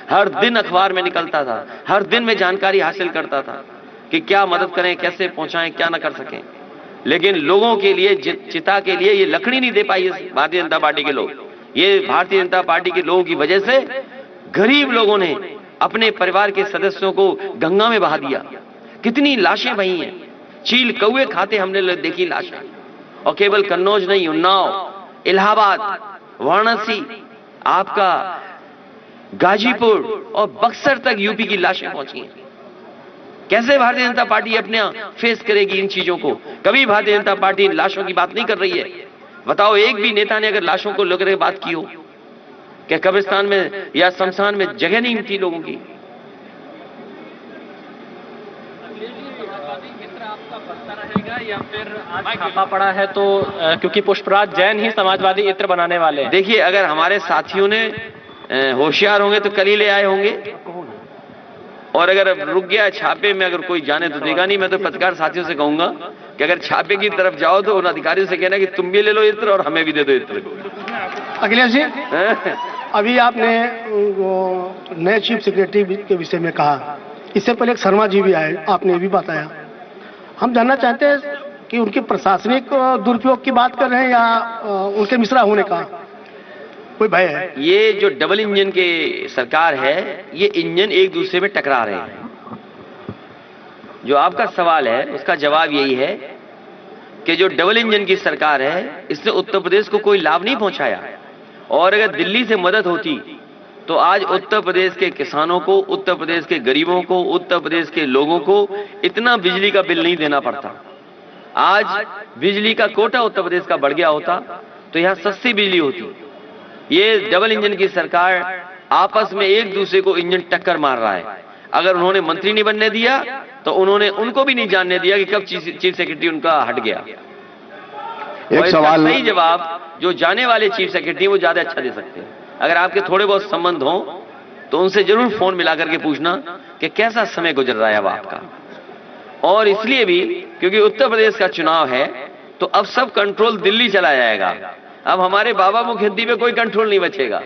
हर दिन अखबार में निकलता था, हर दिन में जानकारी हासिल करता था कि क्या मदद करें, कैसे पहुंचाएं, क्या ना कर सकें। लेकिन लोगों के लिए, चिता के लिए ये लकड़ी नहीं दे पाई भारतीय जनता पार्टी के लोग। ये भारतीय जनता पार्टी के लोगों की वजह से गरीब लोगों ने अपने परिवार के सदस्यों को गंगा में बहा दिया। कितनी लाशें बही हैं, चील कौए खाते हमने देखी लाशें। और केवल कन्नौज नहीं, उन्नाव, इलाहाबाद, वाराणसी, आपका गाजीपुर और बक्सर तक यूपी की लाशें पहुंची हैं। कैसे भारतीय जनता पार्टी अपने फेस करेगी इन चीजों को? कभी भारतीय जनता पार्टी इन लाशों की बात नहीं कर रही है। बताओ एक भी नेता ने अगर लाशों को लेकर बात की हो? क्या कब्रिस्तान में या शमशान में जगह नहीं थी लोगों की? या फिर आज छापा पड़ा है तो क्योंकि पुष्पराज जैन ही समाजवादी इत्र बनाने वाले हैं। देखिए, अगर हमारे साथियों ने होशियार होंगे तो कल ही ले आए होंगे, और अगर रुक गया छापे में, अगर कोई जाने तो देगा नहीं। मैं तो पत्रकार साथियों से कहूंगा कि अगर छापे की तरफ जाओ तो उन अधिकारियों से कहना कि तुम भी ले लो इत्र और हमें भी दे दो इत्र। अखिलेश जी, अभी आपने नए चीफ सेक्रेटरी के विषय में कहा, इससे पहले एक शर्मा जी भी आए, आपने ये भी बताया। हम जानना चाहते हैं कि उनके प्रशासनिक दुरुपयोग की बात कर रहे हैं या उनके मिश्रा होने का कोई भय है? ये जो डबल इंजन की सरकार है, ये इंजन एक दूसरे में टकरा रहे हैं। जो आपका सवाल है उसका जवाब यही है कि जो डबल इंजन की सरकार है, इसने उत्तर प्रदेश को कोई लाभ नहीं पहुंचाया। और अगर दिल्ली से मदद होती तो आज उत्तर प्रदेश के किसानों को, उत्तर प्रदेश के गरीबों को, उत्तर प्रदेश के लोगों को इतना बिजली का बिल नहीं देना पड़ता। आज बिजली का कोटा उत्तर प्रदेश का बढ़ गया होता तो यहां सस्ती बिजली होती। ये डबल इंजन की सरकार आपस में एक दूसरे को इंजन टक्कर मार रहा है। अगर उन्होंने मंत्री नहीं बनने दिया तो उन्होंने उनको भी नहीं जानने दिया कि कब चीफ सेक्रेटरी उनका हट गया। एक सवाल, सही जवाब जो जाने वाले चीफ सेक्रेटरी वो ज्यादा अच्छा दे सकते हैं। अगर आपके थोड़े बहुत संबंध हो तो उनसे जरूर फोन मिला करके पूछना कि कैसा समय गुजर रहा है अब आपका। और इसलिए भी क्योंकि उत्तर प्रदेश का चुनाव है तो अब सब कंट्रोल दिल्ली चला जाएगा। अब हमारे बाबा मुखियंती पे कोई कंट्रोल नहीं बचेगा।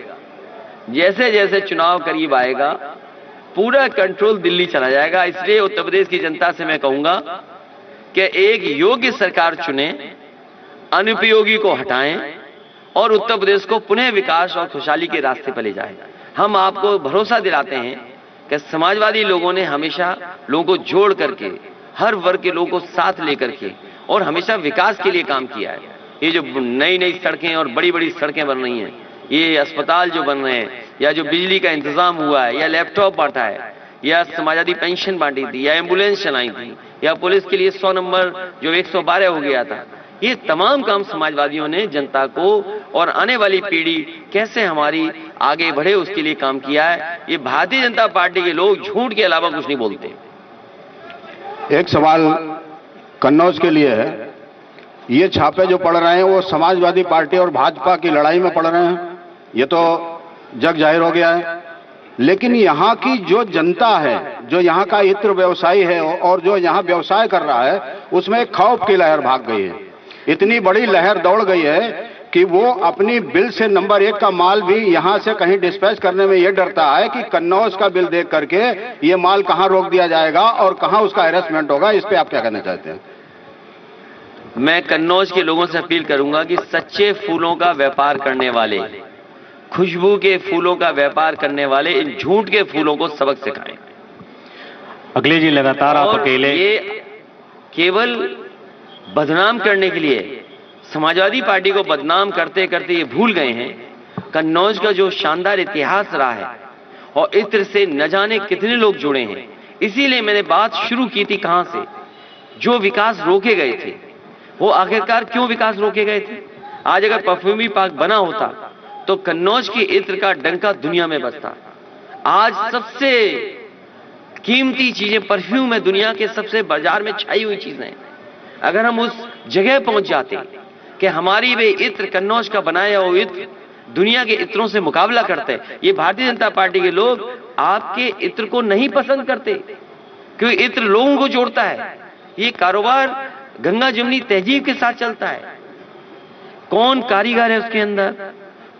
जैसे जैसे चुनाव करीब आएगा पूरा कंट्रोल दिल्ली चला जाएगा। इसलिए उत्तर प्रदेश की जनता से मैं कहूंगा कि एक योग्य सरकार चुने, अनुपयोगी को हटाएं और उत्तर प्रदेश को पुनः विकास और खुशहाली के रास्ते पर ले जाएं। हम आपको भरोसा दिलाते हैं कि समाजवादी लोगों ने हमेशा लोगों को जोड़ करके, हर वर्ग के लोगों को साथ लेकर के और हमेशा विकास के लिए काम किया है। ये जो नई नई सड़कें और बड़ी बड़ी सड़कें बन रही हैं, ये अस्पताल जो बन रहे हैं, या जो बिजली का इंतजाम हुआ है, या लैपटॉप बांटा है, या समाजवादी पेंशन बांटी थी, या एम्बुलेंस चलाई थी, या पुलिस के लिए 100 नंबर जो 112 हो गया था, ये तमाम काम समाजवादियों ने जनता को और आने वाली पीढ़ी कैसे हमारी आगे बढ़े उसके लिए काम किया है। ये भारतीय जनता पार्टी के लोग झूठ के अलावा कुछ नहीं बोलते। एक सवाल कन्नौज के लिए है। ये छापे जो पड़ रहे हैं वो समाजवादी पार्टी और भाजपा की लड़ाई में पड़ रहे हैं, ये तो जग जाहिर हो गया है। लेकिन यहाँ की जो जनता है, जो यहाँ का इत्र व्यवसायी है और जो यहाँ व्यवसाय कर रहा है, उसमें एक खौफ की लहर भाग गई है। इतनी बड़ी लहर दौड़ गई है कि वो अपनी बिल से नंबर 1 का माल भी यहाँ से कहीं डिस्पैच करने में ये डरता है कि कन्नौज का बिल देख करके ये माल कहाँ रोक दिया जाएगा और कहाँ उसका हैरेसमेंट होगा। इस पे आप क्या कहना चाहते हैं? मैं कन्नौज के लोगों से अपील करूंगा कि सच्चे फूलों का व्यापार करने वाले, खुशबू के फूलों का व्यापार करने वाले इन झूठ के फूलों को सबक सिखाएं। अखिलेश जी, लगातार आप अकेले, ये केवल बदनाम करने के लिए, समाजवादी पार्टी को बदनाम करते करते ये भूल गए हैं कन्नौज का जो शानदार इतिहास रहा है और इत्र से न जाने कितने लोग जुड़े हैं। इसीलिए मैंने बात शुरू की थी कहां से, जो विकास रोके गए थे वो आखिरकार क्यों विकास रोके गए थे। आज अगर परफ्यूमी पार्क बना होता तो कन्नौज की इत्र का डंका दुनिया में बजता। आज सबसे कीमती चीजें परफ्यूम है, दुनिया के सबसे बाजार में छाई हुई चीजें। अगर हम उस जगह पहुंच जाते कि हमारी वे इत्र, कन्नौज का बनाया हुआ इत्र दुनिया के इत्रों से मुकाबला करते, ये भारतीय जनता पार्टी के लोग आपके इत्र को नहीं पसंद करते क्योंकि इत्र लोगों को जोड़ता है। ये कारोबार गंगा जमुनी तहजीब के साथ चलता है। कौन कारीगर है उसके अंदर,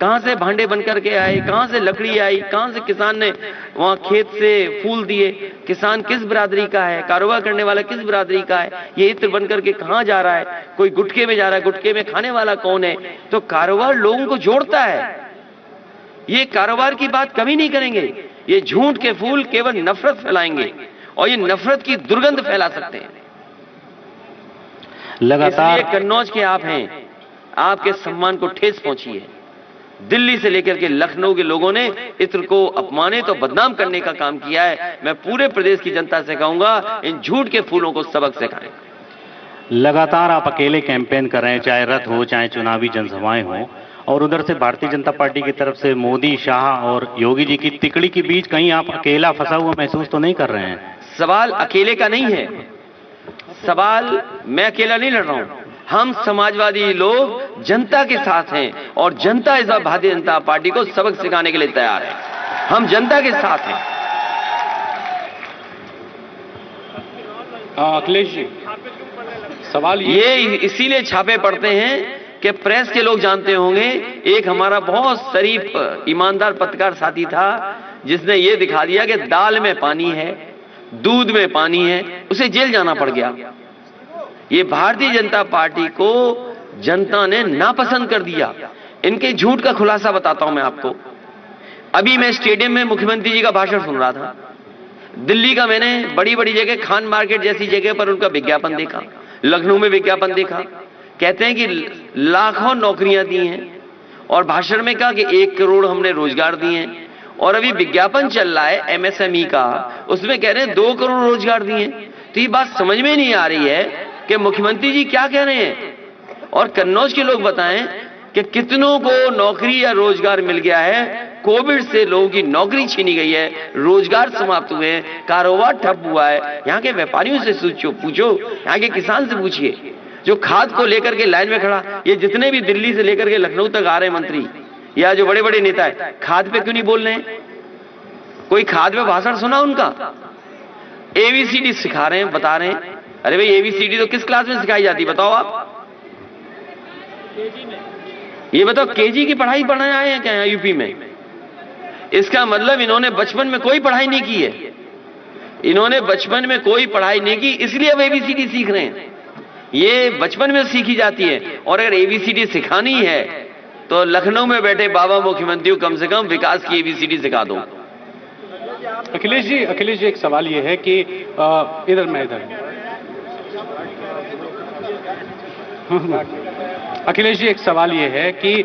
कहां से भांडे बनकर के आए, कहां से लकड़ी आई, कहां से किसान ने वहां खेत से फूल दिए, किसान किस बिरादरी का है, कारोबार करने वाला किस बिरादरी का है, ये इत्र बनकर के कहां जा रहा है, कोई गुटके में जा रहा है, गुटके में खाने वाला कौन है। तो कारोबार लोगों को जोड़ता है। ये कारोबार की बात कभी नहीं करेंगे। ये झूठ के फूल केवल नफरत फैलाएंगे और ये नफरत की दुर्गंध फैला सकते हैं। लगातार इसलिए कन्नौज के आप हैं, आपके सम्मान को ठेस पहुंची है। दिल्ली से लेकर के लखनऊ के लोगों ने इत्र को अपमानित और बदनाम करने का काम किया है। मैं पूरे प्रदेश की जनता से कहूंगा इन झूठ के फूलों को सबक सिखाएं। लगातार आप अकेले कैंपेन कर रहे हैं, चाहे रथ हो चाहे चुनावी जनसभाएं हो, और उधर से भारतीय जनता पार्टी की तरफ से मोदी, शाह और योगी जी की तिकड़ी के बीच कहीं आप अकेला फंसा हुआ महसूस तो नहीं कर रहे हैं? सवाल अकेले का नहीं है, सवाल मैं अकेला नहीं लड़ रहा हूं। हम समाजवादी लोग जनता के साथ हैं और जनता इस बार भारतीय जनता पार्टी को सबक सिखाने के लिए तैयार है। हम जनता के साथ हैं। अखिलेश जी, सवाल ये इसीलिए छापे पड़ते हैं कि प्रेस के लोग जानते होंगे, एक हमारा बहुत शरीफ ईमानदार पत्रकार साथी था जिसने ये दिखा दिया कि दाल में पानी है, दूध में पानी है, उसे जेल जाना पड़ गया। ये भारतीय जनता पार्टी को जनता ने नापसंद कर दिया। इनके झूठ का खुलासा बताता हूं मैं आपको। अभी मैं स्टेडियम में मुख्यमंत्री जी का भाषण सुन रहा था। दिल्ली का मैंने बड़ी बड़ी जगह, खान मार्केट जैसी जगह पर उनका विज्ञापन देखा, लखनऊ में विज्ञापन देखा। कहते हैं कि लाखों नौकरियां दी हैं और भाषण में कहा कि 1 करोड़ हमने रोजगार दिए हैं। और अभी विज्ञापन चल रहा है एमएसएमई का, उसमें कह रहे हैं 2 करोड़ रोजगार दिए। तो ये बात समझ में नहीं आ रही है कि मुख्यमंत्री जी क्या कह रहे हैं। और कन्नौज के लोग बताएं कि कितनों को नौकरी या रोजगार मिल गया है। कोविड से लोगों की नौकरी छीनी गई है, रोजगार समाप्त हुए हैं, कारोबार ठप हुआ है। यहाँ के व्यापारियों से पूछो, यहाँ के किसान से पूछिए जो खाद को लेकर के लाइन में खड़ा। ये जितने भी दिल्ली से लेकर के लखनऊ तक आ रहे हैं मंत्री या जो बड़े बड़े नेता है, खाद पे क्यों नहीं बोल रहे हैं? कोई खाद पे भाषण सुना उनका? एबीसीडी सिखा रहे हैं, बता रहे हैं। अरे भाई, एबीसीडी तो किस क्लास में सिखाई जाती बताओ आप? ये बताओ, केजी की पढ़ाई पढ़ने आए हैं क्या यूपी में? इसका मतलब इन्होंने बचपन में कोई पढ़ाई नहीं की है। इन्होंने बचपन में कोई पढ़ाई नहीं की, इसलिए अब एबीसीडी सीख रहे हैं। ये बचपन में सीखी जाती है। और अगर एबीसीडी सिखानी है तो लखनऊ में बैठे बाबा मुख्यमंत्री को कम से कम विकास की एबीसीडी सिखा दो। अखिलेश जी, एक सवाल ये है कि इधर अखिलेश जी, एक सवाल ये है कि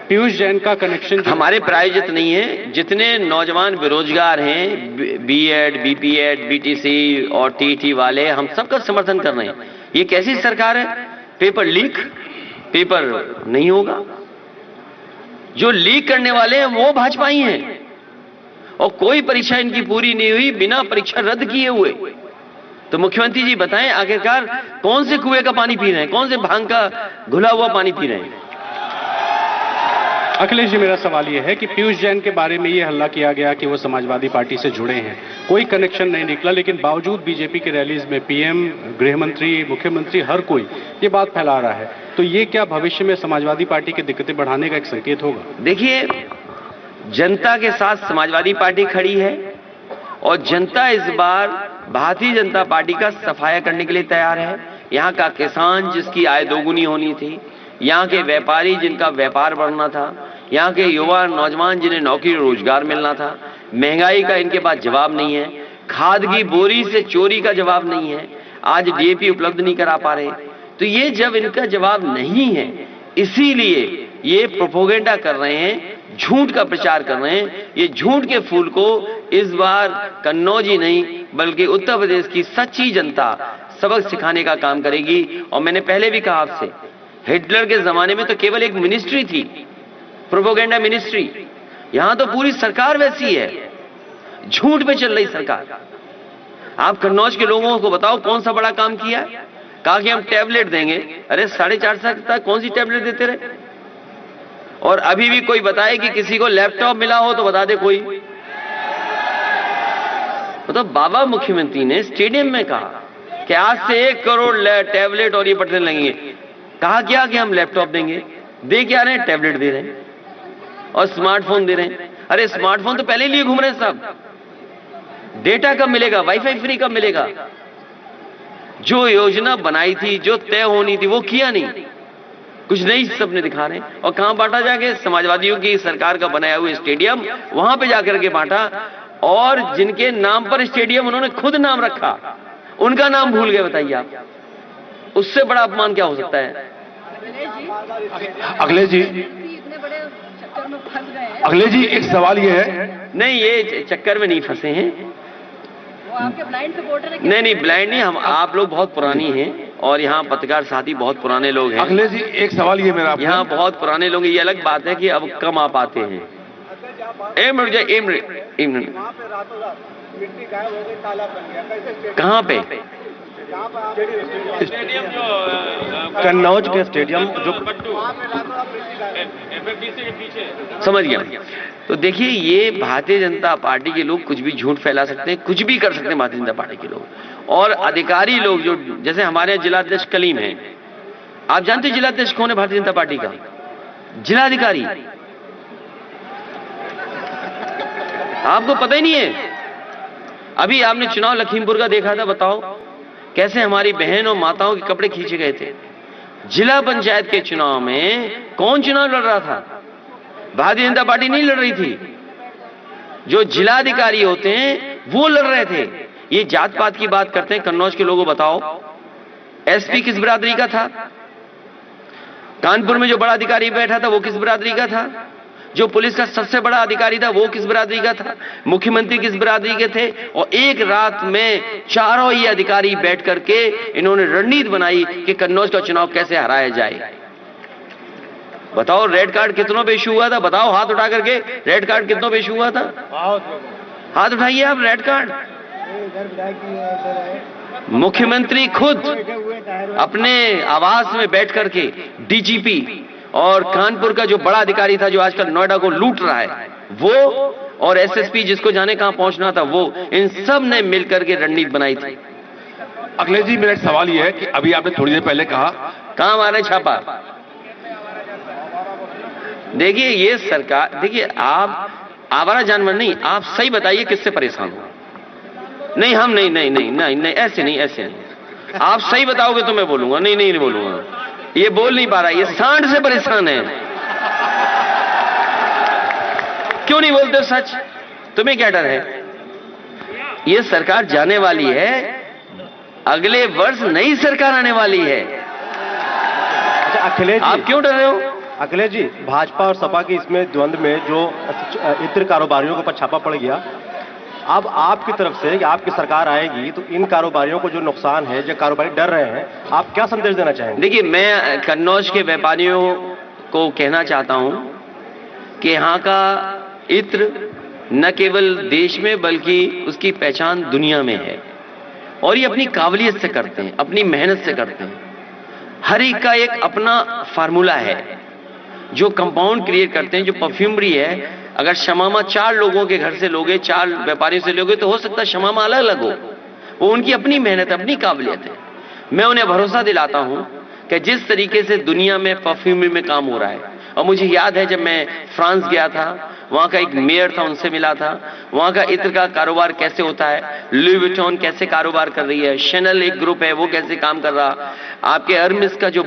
पीयूष जैन का कनेक्शन हमारे प्रायोजित नहीं है। जितने नौजवान बेरोजगार हैं, बीएड, बीपीएड, बीटीसी और टीटी वाले, हम सबका समर्थन कर रहे हैं। ये कैसी सरकार है? पेपर लीक, पेपर नहीं होगा। जो लीक करने वाले हैं वो भाजपा ही हैं। और कोई परीक्षा इनकी पूरी नहीं हुई, बिना परीक्षा रद्द किए हुए। तो मुख्यमंत्री जी बताएं, आखिरकार कौन से कुएं का पानी पी रहे हैं, कौन से भांग का घुला हुआ पानी पी रहे हैं? अखिलेश जी, मेरा सवाल यह है कि पीयूष जैन के बारे में ये हल्ला किया गया कि वो समाजवादी पार्टी से जुड़े हैं, कोई कनेक्शन नहीं निकला, लेकिन बावजूद बीजेपी की रैलीज में पीएम, गृह मंत्री, मुख्यमंत्री, हर कोई ये बात फैला रहा है। तो ये क्या भविष्य में समाजवादी पार्टी की दिक्कतें बढ़ाने का एक संकेत होगा? देखिए, जनता के साथ समाजवादी पार्टी खड़ी है और जनता इस बार भारतीय जनता पार्टी का सफाया करने के लिए तैयार है। यहाँ का किसान जिसकी आय दोगुनी होनी थी, यहाँ के व्यापारी जिनका व्यापार बढ़ना था, यहाँ के युवा नौजवान जिन्हें नौकरी रोजगार मिलना था, महंगाई का इनके पास जवाब नहीं है, खाद की बोरी से चोरी का जवाब नहीं है, आज डीएपी उपलब्ध नहीं करा पा रहे। तो ये जब इनका जवाब नहीं है, इसीलिए ये प्रोपोगेंडा कर रहे हैं, झूठ का प्रचार कर रहे हैं। ये झूठ के फूल को इस बार कन्नौज ही नहीं बल्कि उत्तर प्रदेश की सच्ची जनता सबक सिखाने का काम करेगी। और मैंने पहले भी कहा आपसे, हिटलर के जमाने में तो केवल एक मिनिस्ट्री थी, प्रोपोगेंडा मिनिस्ट्री। यहां तो पूरी सरकार वैसी है, झूठ पे चल रही सरकार। आप कन्नौज के लोगों को बताओ कौन सा बड़ा काम किया? कहा कि हम टैबलेट देंगे। अरे 4.5 साल तक कौन सी टैबलेट देते रहे? और अभी भी कोई बताए कि किसी को लैपटॉप मिला हो तो बता दे कोई। तो बाबा मुख्यमंत्री ने स्टेडियम में कहा कि आज से 1 करोड़ टैबलेट और ये बटन लगेंगे। कहा क्या कि हम लैपटॉप देंगे, दे क्या रहे हैं? टैबलेट दे रहे हैं और स्मार्टफोन दे रहे हैं। अरे स्मार्टफोन तो पहले लिए घूम रहे हैं सब। डेटा कब मिलेगा? वाईफाई फ्री कब मिलेगा? जो योजना बनाई थी, जो तय होनी थी, वो किया नहीं, कुछ नहीं सबने दिखा रहे हैं। और कहां बांटा जाके? समाजवादियों की सरकार का बनाया हुआ स्टेडियम, वहां पे जाकर के बांटा। और जिनके नाम पर स्टेडियम उन्होंने खुद नाम रखा, उनका नाम भूल गए। बताइए आप, उससे बड़ा अपमान क्या हो सकता है? अखिलेश जी, अखिलेश जी, एक सवाल ये है। नहीं, ये चक्कर में नहीं फंसे हैं। वो आपके ब्लाइंड सपोर्टर है? नहीं, ब्लाइंड नहीं, हम आप लोग बहुत पुरानी हैं। और यहाँ पत्रकार साथी बहुत पुराने लोग हैं। अखिलेश जी एक सवाल ये मेरा आपसे। यहाँ बहुत पुराने लोग हैं, ये अलग बात है कि अब कम आ पाते हैं। एक मिनट कहाँ पे? कन्नौज के स्टेडियम जो समझ गया। तो देखिए, ये भारतीय जनता पार्टी के लोग कुछ भी झूठ फैला सकते हैं, कुछ भी कर सकते हैं भारतीय जनता पार्टी के लोग। और अधिकारी लोग जो, जैसे हमारे जिलाध्यक्ष कलीम हैं, आप जानते हैं जिलाध्यक्ष कौन है भारतीय जनता पार्टी का? जिलाधिकारी। आपको पता ही नहीं है? अभी आपने चुनाव लखीमपुर का देखा था, बताओ कैसे हमारी बहन और माताओं के कपड़े खींचे गए थे। जिला पंचायत के चुनाव में कौन चुनाव लड़ रहा था? भारतीय जनता पार्टी नहीं लड़ रही थी। जो जिलाधिकारी होते हैं वो लड़ रहे थे। ये जात पात की बात करते हैं। कन्नौज के लोगों बताओ, एसपी किस बिरादरी का था? कानपुर में जो बड़ा अधिकारी बैठा था वो किस बिरादरी का था? जो पुलिस का सबसे बड़ा अधिकारी था वो किस बिरादरी का था? मुख्यमंत्री किस बिरादरी के थे? और एक रात में चारों ही अधिकारी बैठ करके इन्होंने रणनीति बनाई कि कन्नौज का चुनाव कैसे हराया जाए। बताओ रेड कार्ड कितनों पे इशू हुआ था? बताओ हाथ उठा करके, रेड कार्ड कितनों पे इशू हुआ था? हाथ उठाइए आप। रेड कार्ड मुख्यमंत्री खुद अपने आवास में बैठ करके, डीजीपी और कानपुर का जो बड़ा अधिकारी था जो आजकल नोएडा को लूट रहा है वो, और एसएसपी जिसको जाने कहां पहुंचना था वो, इन सब ने मिलकर के रणनीति बनाई थी। अखिलेश जी मेरा एक सवाल ये है कि अभी आपने थोड़ी देर पहले कहा, कहां मारे छापा? देखिए ये सरकार, देखिए आप आवारा जानवर नहीं, आप सही बताइए किससे परेशान हो? नहीं हम नहीं नहीं नहीं नहीं नहीं ऐसे नहीं, ऐसे नहीं। आप सही बताओगे तो मैं बोलूंगा। नहीं नहीं नहीं बोलूंगा। ये बोल नहीं पा रहा, ये सांड से परेशान है। क्यों नहीं बोलते सच? तुम्हें क्या डर है? ये सरकार जाने वाली है, अगले वर्ष नई सरकार आने वाली है। अच्छा अखिलेश, आप क्यों डर रहे हो? अखिलेश जी, भाजपा और सपा की इसमें द्वंद्व में जो इत्र कारोबारियों के ऊपर छापा पड़ गया, अब आपकी तरफ से आपकी सरकार आएगी तो इन कारोबारियों को जो नुकसान है, जो कारोबारी डर रहे हैं, आप क्या संदेश देना चाहेंगे? देखिए, मैं कन्नौज के व्यापारियों को कहना चाहता हूं कि यहाँ का इत्र न केवल देश में बल्कि उसकी पहचान दुनिया में है, और ये अपनी काबिलियत से करते हैं, अपनी मेहनत से करते हैं। हर एक का एक अपना फार्मूला है। जो कंपाउंड क्रिएट करते हैं, जो परफ्यूमरी है, अगर शमामा 4 लोगों के घर से लोगे, 4 व्यापारियों से लोगे तो हो सकता है शमामा अलग अलग हो। वो उनकी अपनी मेहनत, अपनी काबिलियत है। मैं उन्हें भरोसा दिलाता हूं कि जिस तरीके से दुनिया में परफ्यूमरी में काम हो रहा है, और मुझे याद है जब मैं फ्रांस गया था, वहां का एक मेयर था, उनसे मिला था, वहां का इत्र का कारोबार कैसे होता है, लुई विटॉन कैसे कारोबार कर रही है, शैनल एक ग्रुप है वो कैसे काम कर रहा, आपके हर्मेस का जो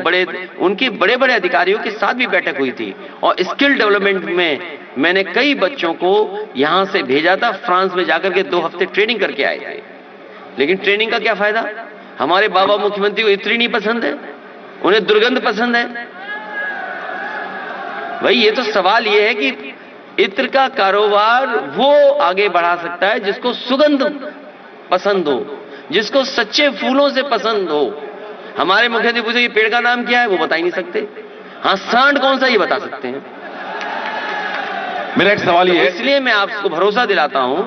उनके बड़े बड़े अधिकारियों के साथ भी बैठक हुई थी। और स्किल डेवलपमेंट में मैंने कई बच्चों को यहां से भेजा था, फ्रांस में जाकर के 2 हफ्ते ट्रेनिंग करके आए थे। लेकिन ट्रेनिंग का क्या फायदा? हमारे बाबा मुख्यमंत्री को इत्र नहीं पसंद है, उन्हें दुर्गंध पसंद है। भाई ये तो सवाल ये है कि इत्र का कारोबार वो आगे बढ़ा सकता है जिसको सुगंध पसंद हो, जिसको सच्चे फूलों से पसंद हो। हमारे मुख्यमंत्री पूछे ये पेड़ का नाम क्या है, वो बता ही नहीं सकते। हाँ, सांड कौन सा ये बता सकते हैं। मेरा एक सवाल ये है, इसलिए मैं आपको भरोसा दिलाता हूं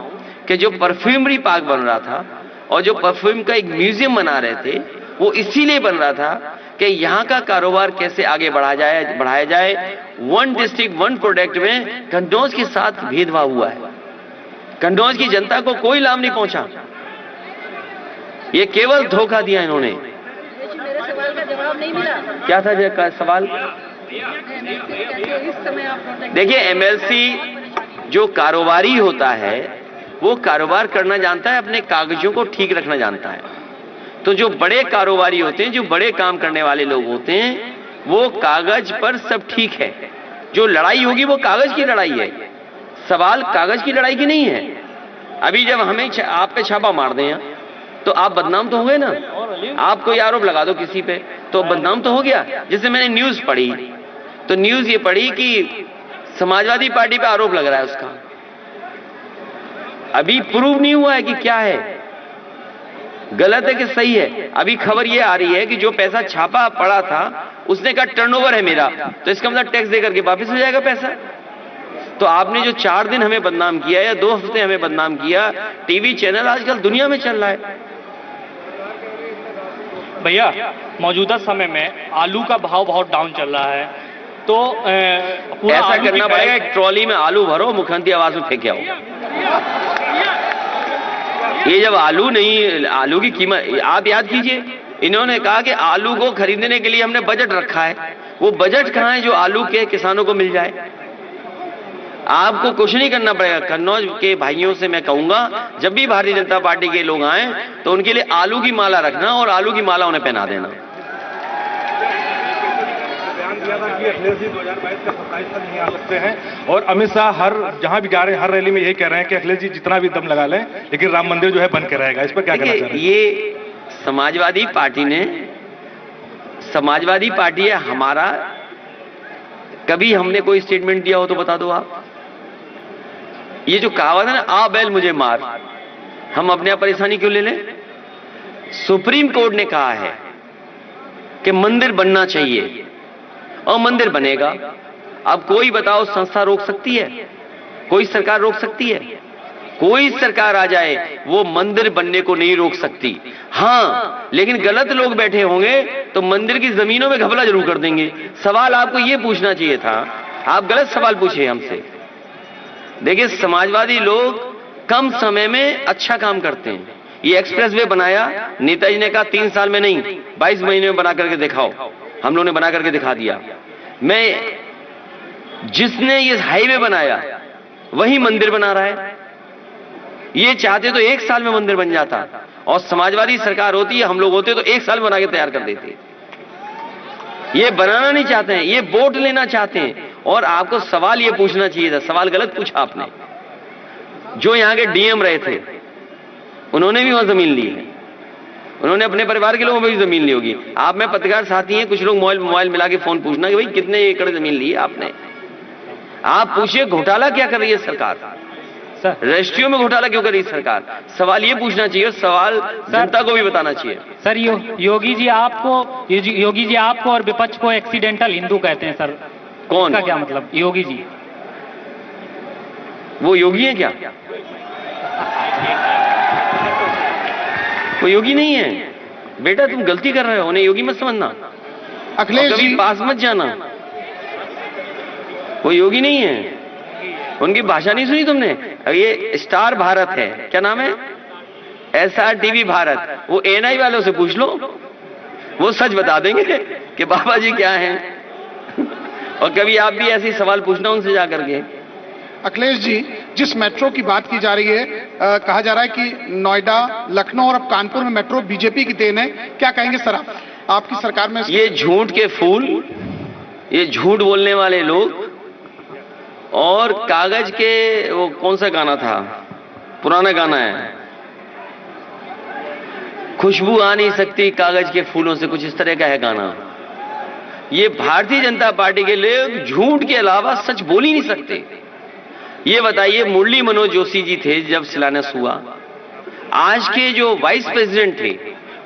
कि जो परफ्यूमरी पार्क बन रहा था और जो परफ्यूम का एक म्यूजियम बना रहे थे, वो इसीलिए बन रहा था कि यहाँ का कारोबार कैसे आगे बढ़ाया जाए। 1 डिस्ट्रिक्ट 1 प्रोडक्ट में कन्नौज के साथ भेदभाव हुआ है। कन्नौज की जनता को कोई लाभ नहीं पहुंचा, ये केवल धोखा दिया इन्होंने। मेरे सवाल का जवाब नहीं मिला। क्या था सवाल? देखिए, एमएलसी जो कारोबारी होता है वो कारोबार करना जानता है, अपने कागजों को ठीक रखना जानता है। तो जो बड़े कारोबारी होते हैं, जो बड़े काम करने वाले लोग होते हैं, वो कागज पर सब ठीक है। जो लड़ाई होगी वो कागज की लड़ाई है, सवाल कागज की लड़ाई की नहीं है। अभी जब हमें आप पे छापा मार दें तो आप बदनाम तो हो गए ना। आप कोई आरोप लगा दो किसी पे तो बदनाम तो हो गया। जैसे मैंने न्यूज पढ़ी तो न्यूज ये पढ़ी कि समाजवादी पार्टी पे आरोप लग रहा है उसका, अभी प्रूव नहीं हुआ है कि क्या है। गलत है कि सही है? अभी खबर ये आ रही है कि जो पैसा छापा पड़ा था उसने कहा टर्नओवर है मेरा, तो इसका मतलब टैक्स देकर के वापस हो जाएगा पैसा। तो आपने जो 4 दिन हमें बदनाम किया या 2 हफ्ते हमें बदनाम किया, टीवी चैनल आजकल दुनिया में चल रहा है। भैया मौजूदा समय में आलू का भाव बहुत डाउन चल रहा है, तो पूरा ऐसा आलू करना की पड़ेगा, एक ट्रॉली में आलू भरो, मुख्यमंत्री आवास में फेंके आओ। ये जब आलू नहीं, आलू की कीमत आप याद कीजिए, इन्होंने कहा कि आलू को खरीदने के लिए हमने बजट रखा है। वो बजट कहां है जो आलू के किसानों को मिल जाए? आपको कुछ नहीं करना पड़ेगा। कन्नौज के भाइयों से मैं कहूंगा, जब भी भारतीय जनता पार्टी के लोग आए तो उनके लिए आलू की माला रखना और आलू की माला उन्हें पहना देना। अखिलेश जी 2022 का 27 तक नहीं आ सकते हैं, और अमित शाह हर जहां भी जा रहे हैं हर रैली में यही कह रहे हैं कि अखिलेश जी जितना भी दम लगा लें लेकिन राम मंदिर जो है बन के रहेगा। इस पर क्या कहना चाह रहे हैं? ये समाजवादी पार्टी ने, समाजवादी पार्टी है हमारा, कभी हमने कोई स्टेटमेंट दिया हो तो बता दो आप। ये जो कहावत है ना, आ बैल मुझे मार, हम अपने आप परेशानी क्यों ले लें? सुप्रीम कोर्ट ने कहा है कि मंदिर बनना चाहिए और मंदिर बनेगा। अब कोई बताओ संस्था रोक सकती है? कोई सरकार रोक सकती है? कोई सरकार आ जाए वो मंदिर बनने को नहीं रोक सकती। हां, लेकिन गलत लोग बैठे होंगे तो मंदिर की जमीनों में घपला जरूर कर देंगे। सवाल आपको ये पूछना चाहिए था, आप गलत सवाल पूछे हमसे। देखिए, समाजवादी लोग कम समय में अच्छा काम करते हैं। ये एक्सप्रेसवे बनाया, नेताजी ने कहा 3 साल में नहीं 22 महीने में बना करके दिखाओ। हम लोगों ने बना करके दिखा दिया। जिसने ये हाईवे बनाया वही मंदिर बना रहा है। ये चाहते तो 1 साल में मंदिर बन जाता, और समाजवादी सरकार होती है, हम लोग होते तो 1 साल बना के तैयार कर देते। ये बनाना नहीं चाहते हैं, ये वोट लेना चाहते हैं। और आपको सवाल ये पूछना चाहिए था, सवाल गलत पूछा आपने। जो यहां के डीएम रहे थे उन्होंने भी वहां जमीन ली है, उन्होंने अपने परिवार के लोगों में भी जमीन ली होगी। आप में पत्रकार साथी हैं, कुछ लोग मोबाइल मिला के फोन पूछना कि भाई कितने एकड़ जमीन ली है आपने। आप पूछिए घोटाला क्या कर रही है सरकार, रजिस्ट्रियों में घोटाला क्यों कर रही है सरकार? सवाल ये पूछना चाहिए, सवाल जनता को भी बताना चाहिए। सर योगी जी आपको और विपक्ष को एक्सीडेंटल हिंदू कहते हैं सर, कौन? इसका क्या मतलब? योगी जी। वो योगी है क्या? वो योगी नहीं है बेटा, तुम गलती कर रहे हो, उन्हें योगी मत समझना। अखिलेश जी पास मत जाना, वो योगी नहीं है। उनकी भाषा नहीं सुनी तुमने? ये स्टार भारत है, क्या नाम है? SR TV Bharat. वो NI वालों से पूछ लो, वो सच बता देंगे कि बाबा जी क्या हैं। और कभी आप भी ऐसे सवाल पूछना उनसे जाकर के। अखिलेश जी, जिस मेट्रो की बात की जा रही है, कहा जा रहा है कि नोएडा, लखनऊ और अब कानपुर में मेट्रो बीजेपी की देन है, क्या कहेंगे सर आप? आपकी सरकार में ये झूठ के फूल, ये झूठ बोलने वाले लोग, और कागज के, वो कौन सा गाना था, पुराना गाना है, खुशबू आ नहीं सकती कागज के फूलों से, कुछ इस तरह का है गाना। ये भारतीय जनता पार्टी के लोग झूठ के अलावा सच बोल ही नहीं सकते। ये बताइए, मुरली मनोज जोशी जी थे जब शिलान्यास हुआ, आज के जो वाइस प्रेसिडेंट थे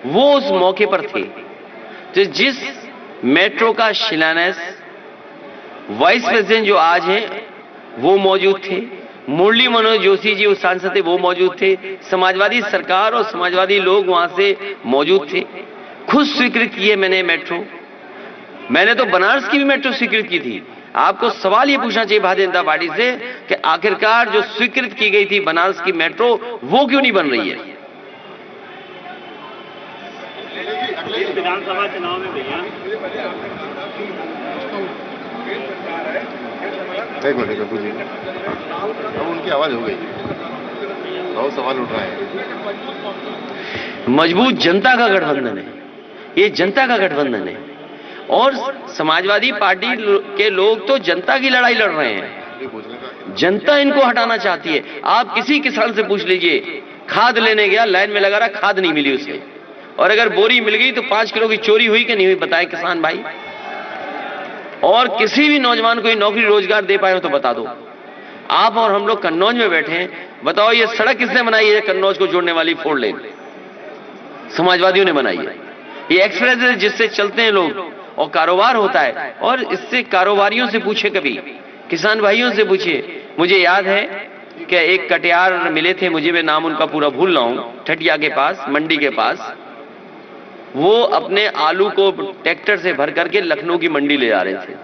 वो उस मौके पर थे। तो जिस मेट्रो का शिलान्यास वाइस प्रेसिडेंट जो आज हैं वो मौजूद थे, मुरली मनोज जोशी जी उस सांसद थे वो मौजूद थे, समाजवादी सरकार और समाजवादी लोग वहां से मौजूद थे। खुद स्वीकृत किए मैंने मेट्रो, मैंने तो बनारस की भी मेट्रो स्वीकृत की थी। आपको सवाल ये पूछना चाहिए भारतीय जनता पार्टी से कि आखिरकार जो स्वीकृत की गई थी बनारस की मेट्रो, वो क्यों नहीं बन रही है? विधानसभा चुनाव में भैया एक मिनट पूछिए, अब उनकी आवाज हो गई, बहुत सवाल उठ रहे हैं। मजबूत जनता का गठबंधन है, ये जनता का गठबंधन है, और समाजवादी पार्टी के लोग तो जनता की लड़ाई लड़ रहे हैं। जनता इनको हटाना चाहती है। आप किसी किसान से पूछ लीजिए, खाद लेने गया, लाइन में लगा रहा, खाद नहीं मिली उसे, और अगर बोरी मिल गई तो 5 किलो की चोरी हुई कि नहीं हुई, बताए किसान भाई। और किसी भी नौजवान को नौकरी रोजगार दे पाए हो तो बता दो। आप और हम लोग कन्नौज में बैठे हैं, बताओ ये सड़क किसने बनाई है कन्नौज को जोड़ने वाली 4 लेन? समाजवादियों ने बनाई है। ये एक्सप्रेस है जिससे चलते हैं लोग और कारोबार होता है। और इससे कारोबारियों से पूछे, कभी किसान भाइयों से पूछिए। मुझे याद है कि एक कटियार मिले थे मुझे, मैं नाम उनका पूरा भूल रहा हूं, ठटिया के पास, मंडी के पास। वो अपने आलू को ट्रैक्टर से भर करके लखनऊ की मंडी ले जा रहे थे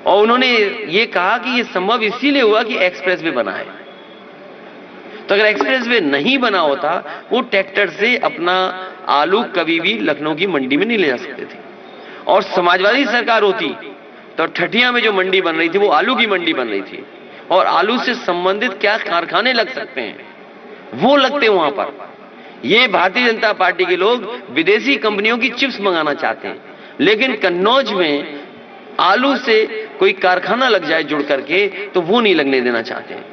और उन्होंने ये कहा कि ये संभव इसीलिए हुआ कि एक्सप्रेस वे बना है। तो अगर एक्सप्रेस वे नहीं बना होता, वो ट्रैक्टर से अपना आलू कभी भी लखनऊ की मंडी में नहीं ले जा सकते थे। और समाजवादी सरकार होती तो ठठिया में जो मंडी बन रही थी वो आलू की मंडी बन रही थी और आलू से संबंधित क्या कारखाने लग सकते हैं वो लगते वहां पर। ये भारतीय जनता पार्टी के लोग विदेशी कंपनियों की चिप्स मंगाना चाहते हैं, लेकिन कन्नौज में आलू से कोई कारखाना लग जाए जुड़ करके तो वो नहीं लगने देना चाहते हैं।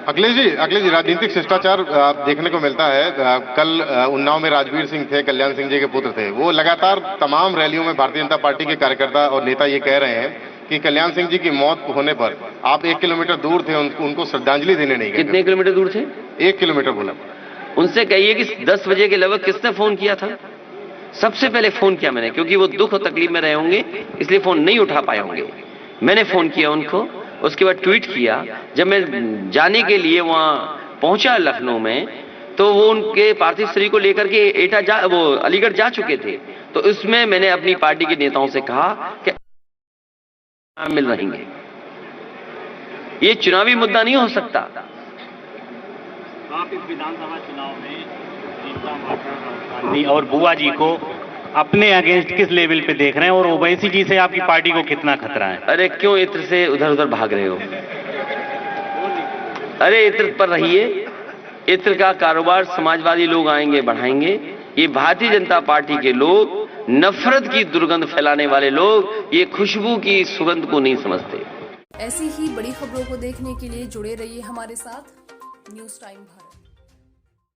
अखिलेश जी, राजनीतिक शिष्टाचार देखने को मिलता है। कल उन्नाव में राजवीर सिंह थे, कल्याण सिंह जी के पुत्र थे। वो लगातार तमाम रैलियों में भारतीय जनता पार्टी के कार्यकर्ता और नेता ये कह रहे हैं कि कल्याण सिंह जी की मौत होने पर आप 1 किलोमीटर दूर थे, उनको श्रद्धांजलि देने नहीं गए। कितने किलोमीटर दूर थे? 1 किलोमीटर बोला। उनसे कहिए कि 10 बजे के लगभग किसने फोन किया था? सबसे पहले फोन किया मैंने, क्योंकि वो दुख और तकलीफ में रहे होंगे इसलिए फोन नहीं उठा पाए होंगे। मैंने फोन किया उनको, उसके बाद ट्वीट किया। जब मैं जाने के लिए वहां पहुंचा लखनऊ में तो वो उनके पार्थिव शरीर को लेकर के वो अलीगढ़ जा चुके थे। तो इसमें मैंने अपनी पार्टी के नेताओं से कहा कि मिल रहेंगे, ये चुनावी मुद्दा नहीं हो सकता। आप इस विधानसभा चुनाव में राहुल गांधी और बुआ जी को अपने अगेंस्ट किस लेवल पे देख रहे हैं और ओवैसी जी से आपकी पार्टी को कितना खतरा है? अरे क्यों इत्र से उधर उधर भाग रहे हो? अरे इत्र पर रहिए। इत्र का कारोबार समाजवादी लोग आएंगे बढ़ाएंगे। ये भारतीय जनता पार्टी के लोग, नफरत की दुर्गंध फैलाने वाले लोग, ये खुशबू की सुगंध को नहीं समझते। ऐसी ही बड़ी खबरों को देखने के लिए जुड़े रहिए हमारे साथ न्यूज़ टाइम भारत।